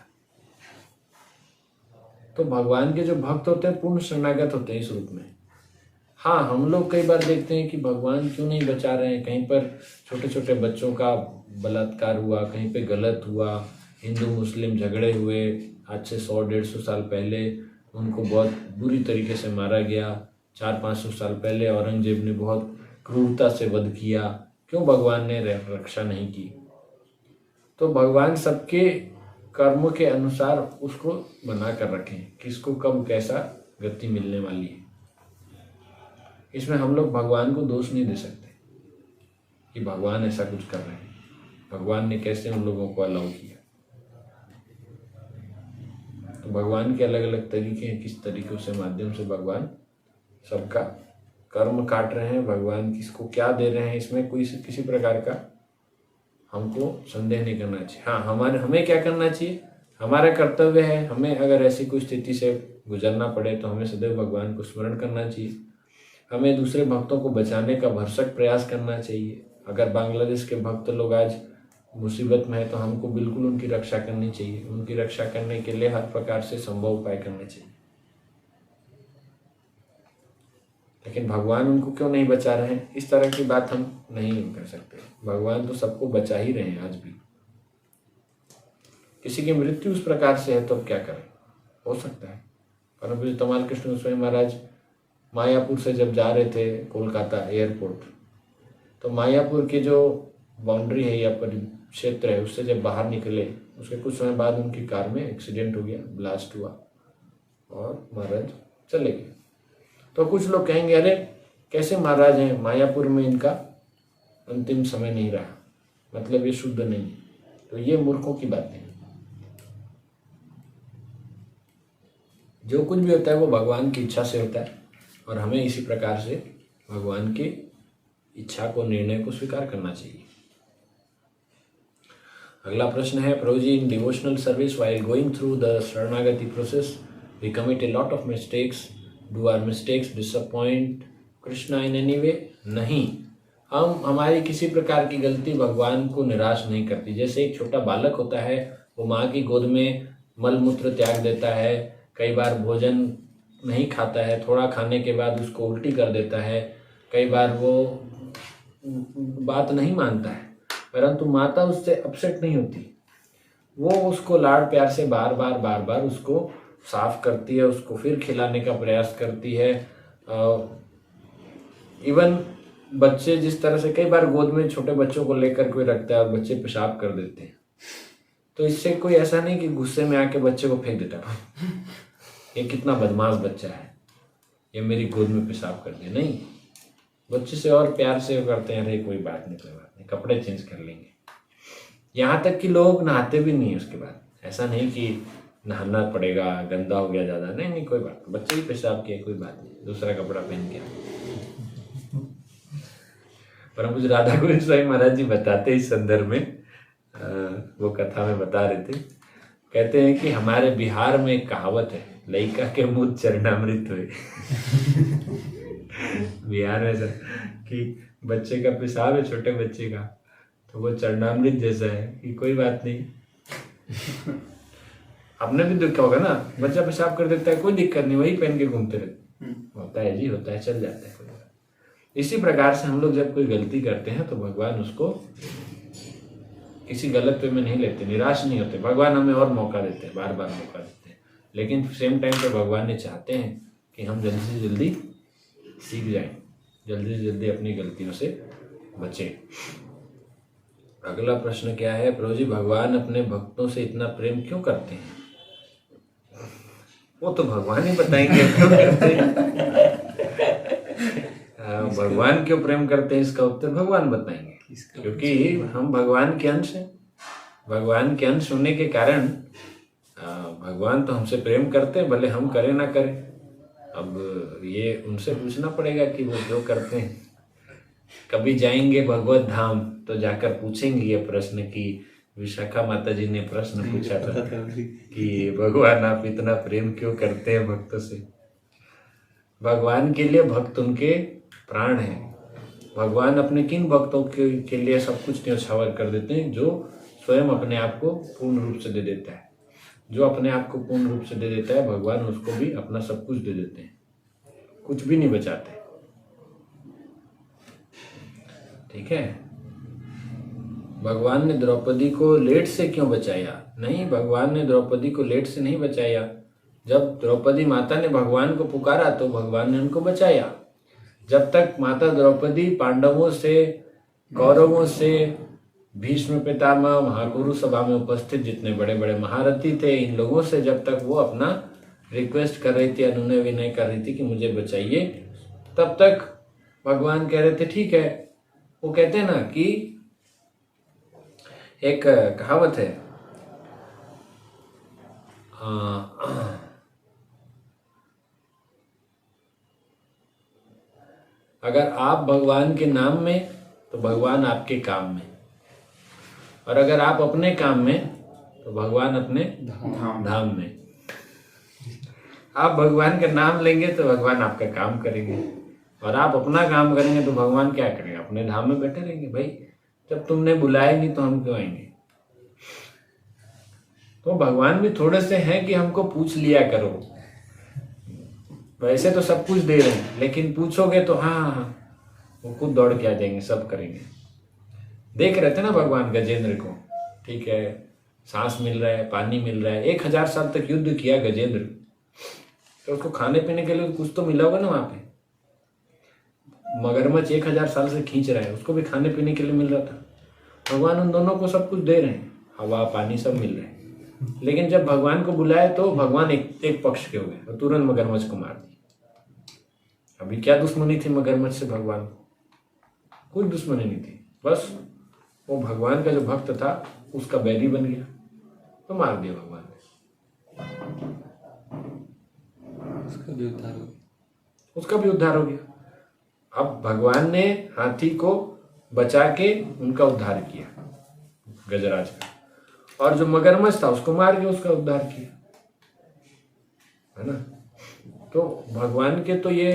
तो भगवान के जो भक्त होते हैं पूर्ण शरणागत होते हैं इस रूप में। हाँ, हम लोग कई बार देखते हैं कि भगवान क्यों नहीं बचा रहे हैं। कहीं पर छोटे छोटे बच्चों का बलात्कार हुआ, कहीं पे गलत हुआ, हिंदू मुस्लिम झगड़े हुए, आज से 100-150 साल पहले उनको बहुत बुरी तरीके से मारा गया। 400-500 साल पहले औरंगजेब ने बहुत क्रूरता से वध किया। क्यों भगवान ने रक्षा नहीं की? तो भगवान सबके कर्म के अनुसार उसको बना कर रखें, किसको कब कैसा गति मिलने वाली है। इसमें हम लोग भगवान को दोष नहीं दे सकते कि भगवान ऐसा कुछ कर रहे हैं, भगवान ने कैसे उन लोगों को अलाउ किया। तो भगवान के अलग अलग तरीके हैं, किस तरीकों से माध्यम से भगवान सबका कर्म काट रहे हैं, भगवान किसको क्या दे रहे हैं, इसमें कोई किसी प्रकार का हमको संदेह नहीं करना चाहिए। हाँ, हमें क्या करना चाहिए, हमारा कर्तव्य है, हमें अगर ऐसी कोई स्थिति से गुजरना पड़े तो हमें सदैव भगवान को स्मरण करना चाहिए। हमें दूसरे भक्तों को बचाने का भरसक प्रयास करना चाहिए। अगर बांग्लादेश के भक्त लोग आज मुसीबत में है तो हमको बिल्कुल उनकी रक्षा करनी चाहिए। उनकी रक्षा करने के लिए हर प्रकार से संभव उपाय करने चाहिए। लेकिन भगवान उनको क्यों नहीं बचा रहे हैं, इस तरह की बात हम नहीं कर सकते। भगवान तो सबको बचा ही रहे हैं आज भी। किसी की मृत्यु उस प्रकार से है तो अब क्या करें, हो सकता है। परम पूज्य तमाल कृष्ण गोस्वामी महाराज मायापुर से जब जा रहे थे कोलकाता एयरपोर्ट, तो मायापुर की जो बाउंड्री है या क्षेत्र है उससे जब बाहर निकले, उसके कुछ समय बाद उनकी कार में एक्सीडेंट हो गया, ब्लास्ट हुआ और महाराज चले गए। तो कुछ लोग कहेंगे अरे कैसे महाराज हैं, मायापुर में इनका अंतिम समय नहीं रहा, मतलब ये शुद्ध नहीं है। तो ये मूर्खों की बातें हैं। जो कुछ भी होता है वो भगवान की इच्छा से होता है और हमें इसी प्रकार से भगवान की इच्छा को, निर्णय को स्वीकार करना चाहिए। अगला प्रश्न है, प्रभु जी, in devotional service while going through the sharanagati process we commit a lot of mistakes, do our mistakes disappoint Krishna in any way? नहीं, हमारी किसी प्रकार की गलती भगवान को निराश नहीं करती। जैसे एक छोटा बालक होता है, वो माँ की गोद में मल मूत्र त्याग देता है, कई बार भोजन नहीं खाता है, थोड़ा खाने के बाद उसको उल्टी कर देता है, कई बार वो बात नहीं मानता है, परंतु माता उससे अपसेट नहीं होती। वो उसको लाड प्यार से बार बार उसको साफ करती है, उसको फिर खिलाने का प्रयास करती है। इवन बच्चे जिस तरह से, कई बार गोद में छोटे बच्चों को लेकर कोई रखता है और बच्चे पेशाब कर देते हैं, तो इससे कोई ऐसा नहीं कि गुस्से में आके बच्चे को फेंक देता है, ये कितना बदमाश बच्चा है, ये मेरी गोद में पेशाब कर दिया। नहीं, बच्चे से और प्यार से करते हैं, अरे कोई बात नहीं, कपड़े चेंज कर लेंगे। यहाँ तक कि लोग नहाते भी नहीं उसके बाद। ऐसा नहीं कि नहाना पड़ेगा, गंदा हो गया ज़्यादा, नहीं कोई बात, बच्चे ही पेशाब किए, कोई बात नहीं, दूसरा कपड़ा पहन के। परम पूज्य राधा गोविंद स्वामी महाराज जी बताते इस संदर्भ में, वो कथा में बता रहे थे, कहते हैं कि हमारे बिहार में एक कहावत है, लइका के मुँह चरणामृत हुए। बिहार में सर कि बच्चे का पेशाब है, छोटे बच्चे का, तो वो चरणामृत जैसा है कि कोई बात नहीं। आपने भी देखा होगा ना, बच्चा पेशाब कर देता है, कोई दिक्कत नहीं, वही पहन के घूमते रहते, होता है जी, होता है, चल जाता है, कोई बात। इसी प्रकार से हम लोग जब कोई गलती करते हैं तो भगवान उसको किसी गलत वे में नहीं लेते, निराश नहीं होते। भगवान हमें और मौका देते हैं, बार बार मौका देते हैं। लेकिन सेम टाइम पे भगवान ये चाहते हैं कि हम जल्दी से जल्दी सीख जाएं, जल्दी से जल्दी अपनी गलतियों से बचें। अगला प्रश्न क्या है, प्रभु जी भगवान अपने भक्तों से इतना प्रेम क्यों करते हैं? वो तो भगवान ही बताएंगे क्यों करते हैं। भगवान क्यों प्रेम करते हैं इसका उत्तर भगवान बताएंगे, क्योंकि हम भगवान के अंश हैं। भगवान के अंश होने के कारण भगवान तो हमसे प्रेम करते हैं, भले हम करें ना करें। अब ये उनसे पूछना पड़ेगा कि वो क्यों करते हैं। कभी जाएंगे भगवत धाम तो जाकर पूछेंगे ये प्रश्न कि विशाखा माता जी ने प्रश्न पूछा था कि भगवान आप इतना प्रेम क्यों करते हैं भक्तों से। भगवान के लिए भक्त उनके प्राण हैं। भगवान अपने किन भक्तों के लिए सब कुछ न्यौछावर कर देते हैं? जो स्वयं अपने आप को पूर्ण रूप से दे देता है। जो अपने आप को पूर्ण रूप से दे देता है भगवान उसको भी अपना सब कुछ दे देते हैं, कुछ भी नहीं बचाते। ठीक है। भगवान ने द्रौपदी को लेट से क्यों बचाया? नहीं, भगवान ने द्रौपदी को लेट से नहीं बचाया। जब द्रौपदी माता ने भगवान को पुकारा तो भगवान ने उनको बचाया। जब तक माता द्रौपदी पांडवों से, कौरवों से, भीष्म पितामह, महाकुरु सभा में उपस्थित जितने बड़े बड़े महारथी थे, इन लोगों से जब तक वो अपना रिक्वेस्ट कर रही थी, अनुनय विनय कर रही थी कि मुझे बचाइए, तब तक भगवान कह रहे थे ठीक है। वो कहते हैं ना कि एक कहावत है, अगर आप भगवान के नाम में तो भगवान आपके काम में, और अगर आप अपने काम में तो भगवान अपने धाम में। आप भगवान का नाम लेंगे तो भगवान आपका काम करेंगे, और आप अपना काम करेंगे तो भगवान क्या करेंगे? अपने धाम में बैठे रहेंगे। भाई जब तुमने बुलाया नहीं तो हम क्यों आएंगे? तो भगवान भी थोड़े से हैं कि हमको पूछ लिया करो। वैसे तो सब कुछ दे रहे हैं, लेकिन पूछोगे तो हाँ, वो खुद दौड़ के आ जाएंगे, सब करेंगे। देख रहे थे ना भगवान गजेंद्र को, ठीक है, सांस मिल रहा है, पानी मिल रहा है, 1000 साल तक युद्ध किया गजेंद्र, तो उसको खाने पीने के लिए कुछ तो मिला होगा ना वहां पे। मगरमच्छ 1000 साल से खींच रहा है, उसको भी खाने पीने के लिए मिल रहा था। भगवान उन दोनों को सब कुछ दे रहे हैं, हवा पानी सब मिल रहे हैं। लेकिन जब भगवान को बुलाए तो भगवान एक पक्ष के हो गए और तुरंत मगरमच्छ को मार दिया। अभी क्या दुश्मनी थी मगरमच्छ से भगवान को? कोई दुश्मनी नहीं थी, बस वो भगवान का जो भक्त था उसका बैरी बन गया तो मार दिया भगवान ने। उसका भी उद्धार हो गया। अब भगवान ने हाथी को बचा के उनका उद्धार किया, गजराज का, और जो मगरमच्छ था उसको मार के उसका उद्धार किया, है ना। तो भगवान के तो ये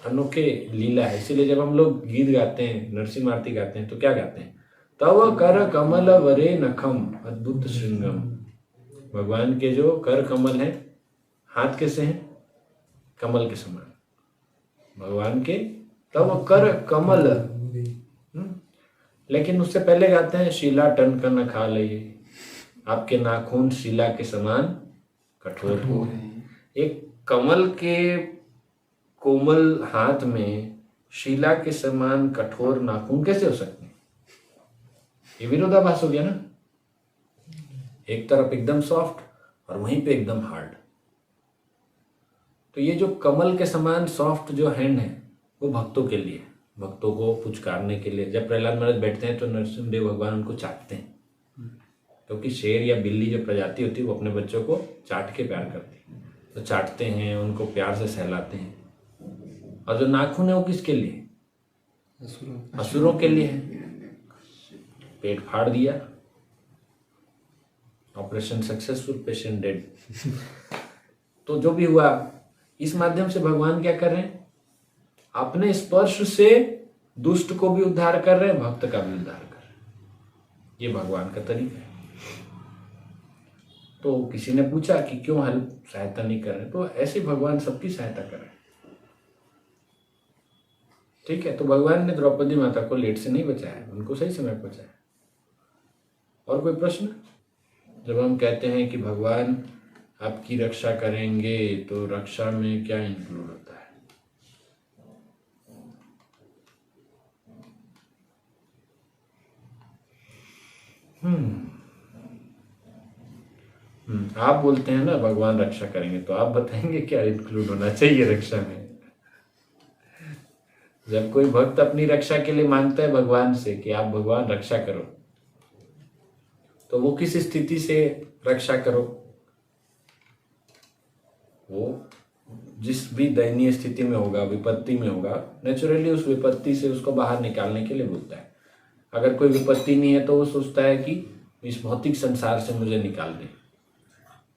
अनोखे लीला है। इसीलिए जब हम लोग गीत गाते हैं, नरसिंह आरती गाते हैं, तो क्या गाते हैं? तव कर कमल वरे नखम अद्भुत श्रृंगम। भगवान के जो कर कमल हैं, हाथ कैसे हैं? कमल के समान। भगवान के तव कर कमल, लेकिन उससे पहले गाते हैं शीला टन कर न खा लइए, आपके नाखून शीला के समान कठोर हो। एक कमल के कोमल हाथ में शीला के समान कठोर नाखून कैसे हो सकते हैं? ये विरोधाभास हो गया ना। एक तरफ एकदम सॉफ्ट और वहीं पे एकदम हार्ड। तो ये जो कमल के समान सॉफ्ट जो हैंड है वो भक्तों के लिए, भक्तों को पुचकारने के लिए। जब प्रहलाद महाराज बैठते हैं तो नरसिंहदेव भगवान उनको चाटते हैं, क्योंकि शेर या बिल्ली जो प्रजाति होती है वो अपने बच्चों को चाट के प्यार करती है, तो चाटते हैं, उनको प्यार से सहलाते हैं। और जो नाखून है वो किसके लिए? असुरों के लिए है। पेट फाड़ दिया, ऑपरेशन सक्सेसफुल, पेशेंट डेड। तो जो भी हुआ, इस माध्यम से भगवान क्या कर रहे हैं? अपने स्पर्श से दुष्ट को भी उद्धार कर रहे हैं, भक्त का भी उद्धार कर रहे हैं। ये भगवान का तरीका है। तो किसी ने पूछा कि क्यों हेल्प, सहायता नहीं कर रहे? तो ऐसे भगवान सबकी सहायता कर रहे हैं। ठीक है। तो भगवान ने द्रौपदी माता को लेट से नहीं बचाया, उनको सही समय पर बचाया। और कोई प्रश्न? जब हम कहते हैं कि भगवान आपकी रक्षा करेंगे, तो रक्षा में क्या इंक्लूड होता है? आप बोलते हैं ना भगवान रक्षा करेंगे, तो आप बताएंगे क्या इंक्लूड होना चाहिए रक्षा में? जब कोई भक्त अपनी रक्षा के लिए मांगता है भगवान से कि आप भगवान रक्षा करो, तो वो किस स्थिति से रक्षा करो? वो जिस भी दयनीय स्थिति में होगा, विपत्ति में होगा, नेचुरली उस विपत्ति से उसको बाहर निकालने के लिए बोलता है। अगर कोई विपत्ति नहीं है तो वो सोचता है कि इस भौतिक संसार से मुझे निकाल दे।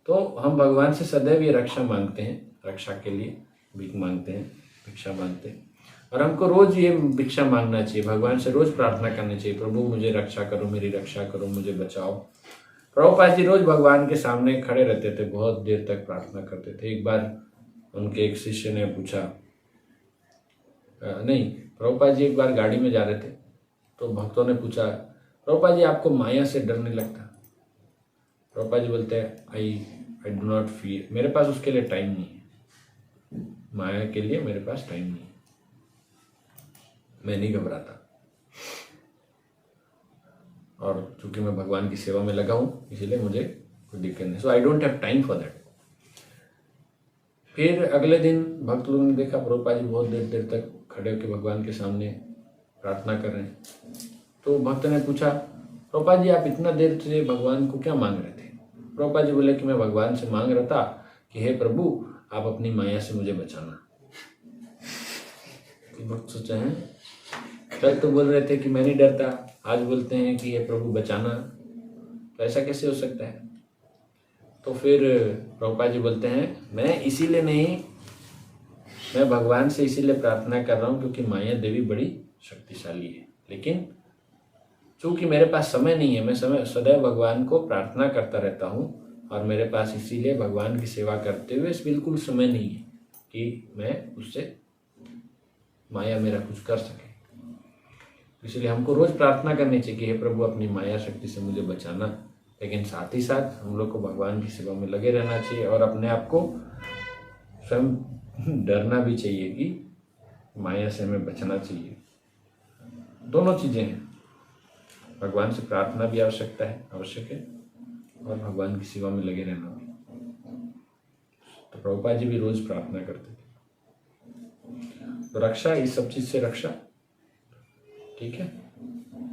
तो हम भगवान से सदैव ये रक्षा मांगते हैं, रक्षा के लिए भीख मांगते हैं, भिक्षा मांगते हैं। और हमको रोज ये भिक्षा मांगना चाहिए, भगवान से रोज प्रार्थना करनी चाहिए, प्रभु मुझे रक्षा करो, मेरी रक्षा करो, मुझे बचाओ। प्रभुपाद जी रोज भगवान के सामने खड़े रहते थे, बहुत देर तक प्रार्थना करते थे। एक बार उनके एक शिष्य ने पूछा, नहीं, प्रभुपाद जी एक बार गाड़ी में जा रहे थे, तो भक्तों ने पूछा, प्रभुपाद जी आपको माया से डर नहीं लगता? प्रभुपाद जी बोलते हैं, आई डू नॉट फियर, मेरे पास उसके लिए टाइम नहीं है, माया के लिए मेरे पास टाइम नहीं है, मैं नहीं घबराता, और चूंकि मैं भगवान की सेवा में लगा हूँ इसीलिए मुझे कोई दिक्कत नहीं, so I don't have time for that. फिर अगले दिन भक्त लोगों ने देखा प्रभुपाद जी बहुत देर देर तक खड़े होकर भगवान के सामने प्रार्थना कर रहे हैं। तो भक्त ने पूछा, प्रभुपाद जी आप इतना देर से भगवान को क्या मांग रहे थे? प्रभुपाद जी बोले कि मैं भगवान से मांग रहा था कि हे प्रभु आप अपनी माया से मुझे बचाना। तो भक्त सोचा है, कल तो बोल रहे थे कि मैं नहीं डरता, आज बोलते हैं कि हे प्रभु बचाना, तो ऐसा कैसे हो सकता है? तो फिर प्रभुपाद जी बोलते हैं, मैं भगवान से इसीलिए प्रार्थना कर रहा हूँ क्योंकि माया देवी बड़ी शक्तिशाली है, लेकिन चूंकि मेरे पास समय नहीं है, मैं सदैव भगवान को प्रार्थना करता रहता हूँ, और मेरे पास इसीलिए भगवान की सेवा करते हुए बिल्कुल समय नहीं है कि मैं उससे माया मेरा कुछ कर सके। इसलिए हमको रोज प्रार्थना करनी चाहिए कि हे प्रभु अपनी माया शक्ति से मुझे बचाना, लेकिन साथ ही साथ हम लोग को भगवान की सेवा में लगे रहना चाहिए, और अपने आप को स्वयं डरना भी चाहिए कि माया से हमें बचना चाहिए। दोनों चीजें हैं, भगवान से प्रार्थना भी आवश्यक है, और भगवान की सेवा में लगे रहना भी। तो प्रभुपाद जी भी रोज प्रार्थना करते थे। तो रक्षा, इस सब चीज से रक्षा, ठीक है।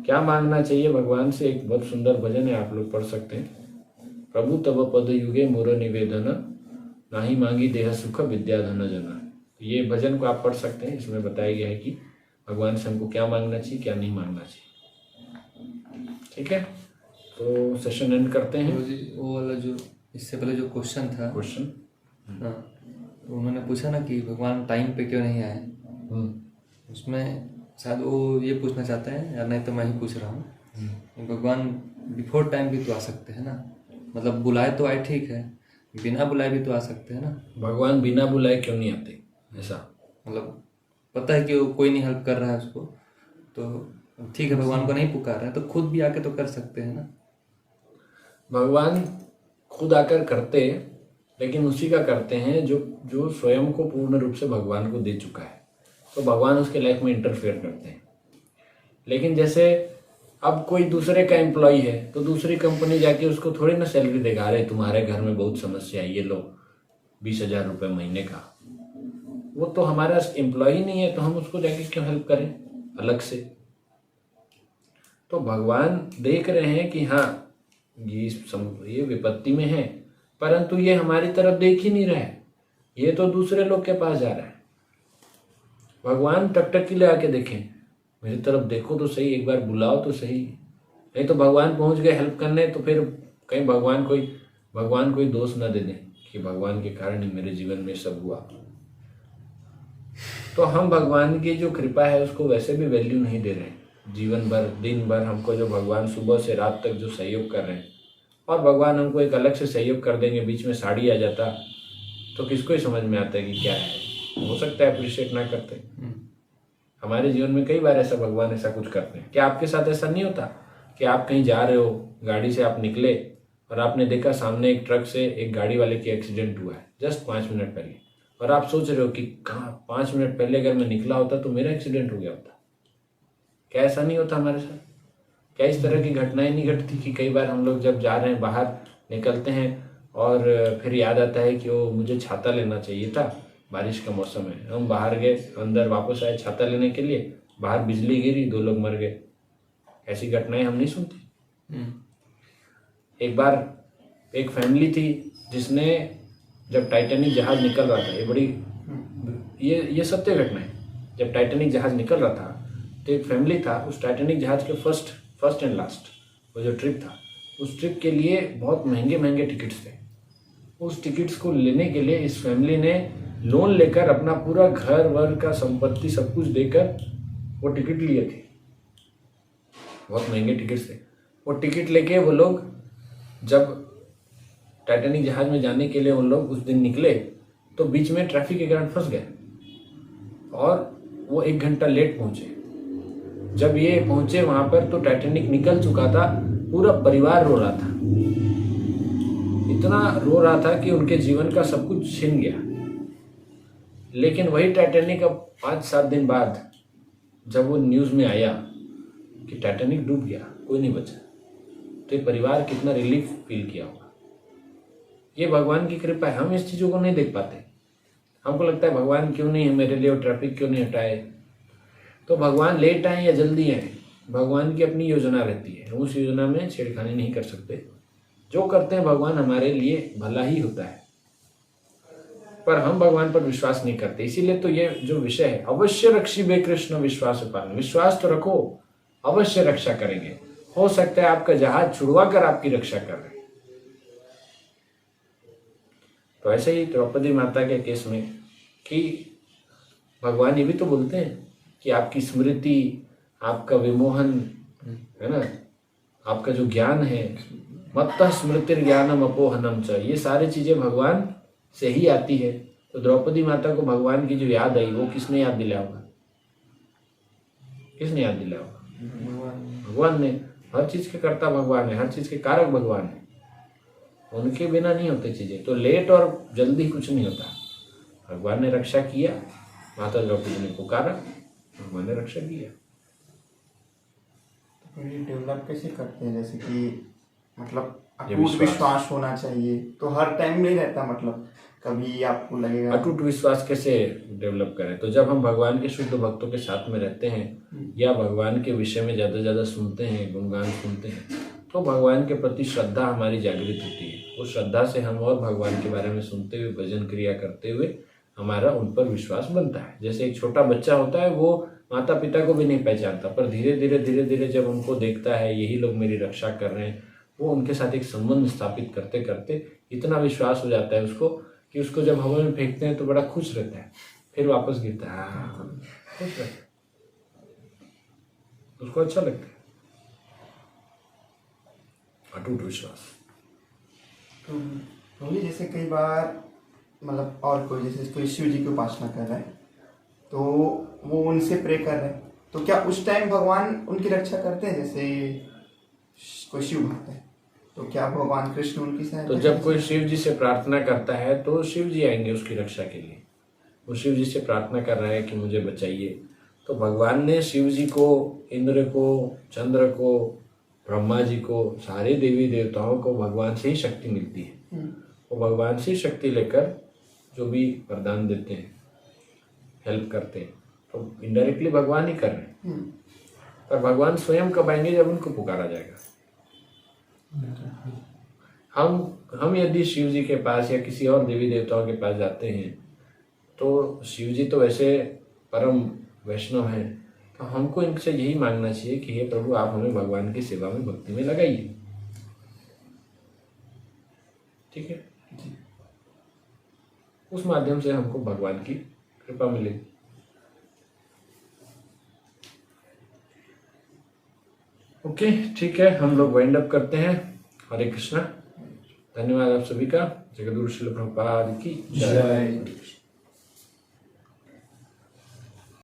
क्या मांगना चाहिए भगवान से? एक बहुत सुंदर भजन है, आप लोग पढ़ सकते हैं। प्रभु तब पद युगे मोर निवेदन, नाही मांगी देह सुख विद्या धन जना। ये भजन को आप पढ़ सकते हैं, इसमें बताया गया है कि भगवान से हमको क्या मांगना चाहिए, क्या नहीं मांगना चाहिए। ठीक है, तो सेशन एंड करते हैं।
वो वाला जो इससे पहले जो क्वेश्चन था, हाँ, तो उन्होंने पूछा ना कि भगवान टाइम पे क्यों नहीं आए, उसमें शायद वो ये पूछना चाहते हैं, या नहीं तो मैं ही पूछ रहा हूँ, भगवान बिफोर टाइम भी तो आ सकते हैं ना, मतलब बुलाए तो आए, ठीक है, बिना बुलाए भी तो आ सकते हैं ना।
भगवान बिना बुलाए क्यों नहीं आते? ऐसा
मतलब पता है कि वो कोई नहीं हेल्प कर रहा है उसको, तो ठीक है, भगवान को नहीं पुकार रहा है तो खुद भी आके तो कर सकते हैं ना।
भगवान खुद आकर करते, लेकिन उसी का करते हैं जो स्वयं को पूर्ण रूप से भगवान को दे चुका है, तो भगवान उसके लाइफ में इंटरफेयर करते हैं। लेकिन जैसे अब कोई दूसरे का एम्प्लॉय है, तो दूसरी कंपनी जाके उसको थोड़ी ना सैलरी देगा, अरे तुम्हारे घर में बहुत समस्या है, ये लो 20,000 रुपये महीने का। वो तो हमारा एम्प्लॉय नहीं है, तो हम उसको जाके क्यों हेल्प करें अलग से? तो भगवान देख रहे हैं कि हाँ ये विपत्ति में है, परंतु ये हमारी तरफ देख ही नहीं रहा है, ये तो दूसरे लोग के पास जा रहा है। भगवान टकटकी ले आके देखें, मेरी तरफ देखो तो सही, एक बार बुलाओ तो सही। नहीं तो भगवान पहुंच गए हेल्प करने, तो फिर कहीं भगवान कोई दोष ना दे दें कि भगवान के कारण ही मेरे जीवन में सब हुआ। तो हम भगवान की जो कृपा है उसको वैसे भी वैल्यू नहीं दे रहे हैं। जीवन भर, दिन भर हमको जो भगवान सुबह से रात तक जो सहयोग कर रहे हैं, और भगवान हमको एक अलग से सहयोग कर देंगे, बीच में साड़ी आ जाता तो किसको ही समझ में आता है कि क्या है। हो सकता है अप्रिशिएट ना करते। हमारे जीवन में कई बार ऐसा भगवान ऐसा कुछ करते हैं। क्या आपके साथ ऐसा नहीं होता कि आप कहीं जा रहे हो, गाड़ी से आप निकले और आपने देखा सामने एक ट्रक से एक गाड़ी वाले की एक्सीडेंट हुआ है जस्ट 5 मिनट पहले, और आप सोच रहे हो कि कहाँ 5 मिनट पहले अगर मैं निकला होता तो मेरा एक्सीडेंट हो गया होता। क्या ऐसा नहीं होता हमारे साथ? क्या इस तरह की घटनाएं नहीं घटती कि कई बार हम लोग जब जा रहे हैं बाहर निकलते हैं और फिर याद आता है कि वो मुझे छाता लेना चाहिए था, बारिश का मौसम है, हम बाहर गए, अंदर वापस आए छाता लेने के लिए, बाहर बिजली गिरी, 2 लोग मर गए। ऐसी घटनाएं हम नहीं सुनते। एक बार एक फैमिली थी जिसने जब टाइटैनिक जहाज निकल रहा था, ये बड़ी ये सत्य घटना है, जब टाइटैनिक जहाज निकल रहा था तो एक फैमिली था, उस टाइटैनिक जहाज के फर्स्ट एंड लास्ट वो जो ट्रिप था, उस ट्रिप के लिए बहुत महंगे महंगे टिकट्स थे। उस टिकट्स को लेने के लिए इस फैमिली ने लोन लेकर अपना पूरा घर वर का संपत्ति सब कुछ देकर वो टिकट लिए थे। बहुत महंगे टिकट्स थे। वो टिकट लेके वो लोग जब टाइटैनिक जहाज में जाने के लिए उन लोग उस दिन निकले तो बीच में ट्रैफिक के कारण फंस गए और वो 1 घंटा लेट पहुंचे। जब ये पहुंचे वहां पर तो टाइटैनिक निकल चुका था, पूरा परिवार रो रहा था, इतना रो रहा था कि उनके जीवन का सब कुछ छिन गया। लेकिन वही टाइटैनिक अब 5-7 दिन बाद जब वो न्यूज़ में आया कि टाइटैनिक डूब गया, कोई नहीं बचा, तो ये परिवार कितना रिलीफ फील किया होगा। ये भगवान की कृपा है। हम इस चीज़ों को नहीं देख पाते। हमको लगता है भगवान क्यों नहीं है मेरे लिए, वो ट्रैफिक क्यों नहीं हटाए। तो भगवान लेट आए या जल्दी आए, भगवान की अपनी योजना रहती है, हम उस योजना में छेड़खानी नहीं कर सकते। जो करते हैं भगवान हमारे लिए भला ही होता है, पर हम भगवान पर विश्वास नहीं करते। इसीलिए तो ये जो विषय है, अवश्य रक्षिबे कृष्ण विश्वास पालन, विश्वास तो रखो, अवश्य रक्षा करेंगे। हो सकता है आपका जहाज छुड़वा कर आपकी रक्षा कर रहे हैं। तो ऐसे ही द्रौपदी माता के केस में कि भगवान ये भी तो बोलते हैं कि आपकी स्मृति, आपका विमोहन है ना, आपका जो ज्ञान है, मत्तः स्मृतिर ज्ञानम अपोहनम च, ये सारी चीजें भगवान से ही आती है। तो द्रौपदी माता को भगवान की जो याद आई वो किसने याद दिलाया होगा? किसने याद दिलाया होगा? भगवान ने। हर चीज के कर्ता भगवान है, हर चीज के कारक भगवान है, उनके बिना नहीं होते चीजें। तो लेट और जल्दी कुछ नहीं होता। भगवान ने रक्षा किया, माता द्रौपदी ने पुकारा, भगवान ने रक्षा किया।
तो ये डेवलप कैसे करते हैं? जैसे कि मतलब अटूट विश्वास होना चाहिए, तो हर टाइम नहीं रहता, मतलब कभी आपको लगेगा।
अटूट विश्वास कैसे डेवलप करें? तो जब हम भगवान के शुद्ध भक्तों के साथ में रहते हैं या भगवान के विषय में ज़्यादा ज़्यादा सुनते हैं, गुणगान सुनते हैं, तो भगवान के प्रति श्रद्धा हमारी जागृत होती है। उस श्रद्धा से हम और भगवान के बारे में सुनते हुए, भजन क्रिया करते हुए हमारा उन पर विश्वास बनता है। जैसे एक छोटा बच्चा होता है, वो माता पिता को भी नहीं पहचानता, पर धीरे धीरे जब उनको देखता है यही लोग मेरी रक्षा कर रहे हैं, वो उनके साथ एक संबंध स्थापित करते करते इतना विश्वास हो जाता है उसको कि उसको जब हवा में फेंकते हैं तो बड़ा खुश रहता है, फिर वापस गिरता है, खुश रहता है, उसको अच्छा लगता है। अटूट विश्वास।
तो ये जैसे कई बार मतलब और कोई जैसे कोई शिव जी की उपासना कर रहा है तो वो उनसे प्रे कर रहे हैं, तो क्या उस टाइम भगवान उनकी रक्षा करते हैं? जैसे कोई शिव भक्त है तो क्या भगवान कृष्ण उनकी सहायता?
तो जब कोई शिव जी से प्रार्थना करता है तो शिव जी आएंगे उसकी रक्षा के लिए। वो शिव जी से प्रार्थना कर रहा है कि मुझे बचाइए, तो भगवान ने शिव जी को, इंद्र को, चंद्र को, ब्रह्मा जी को, सारे देवी देवताओं को भगवान से ही शक्ति मिलती है। वो भगवान से ही शक्ति लेकर जो भी वरदान देते हैं, हेल्प करते हैं, तो इनडायरेक्टली भगवान ही कर रहे हैं। पर भगवान स्वयं कब आएंगे? जब उनको पुकारा जाएगा। हम यदि शिव जी के पास या किसी और देवी देवताओं के पास जाते हैं तो शिव जी तो वैसे परम वैष्णव हैं, तो हमको इनसे यही मांगना चाहिए कि हे प्रभु, आप हमें भगवान की सेवा में, भक्ति में लगाइए। ठीक है, उस माध्यम से हमको भगवान की कृपा मिलेगी। ओके, ठीक है, हम लोग वाइंड अप करते हैं। हरे कृष्णा। धन्यवाद आप सभी का। जगद्गुरु श्रील प्रभुपाद की जय।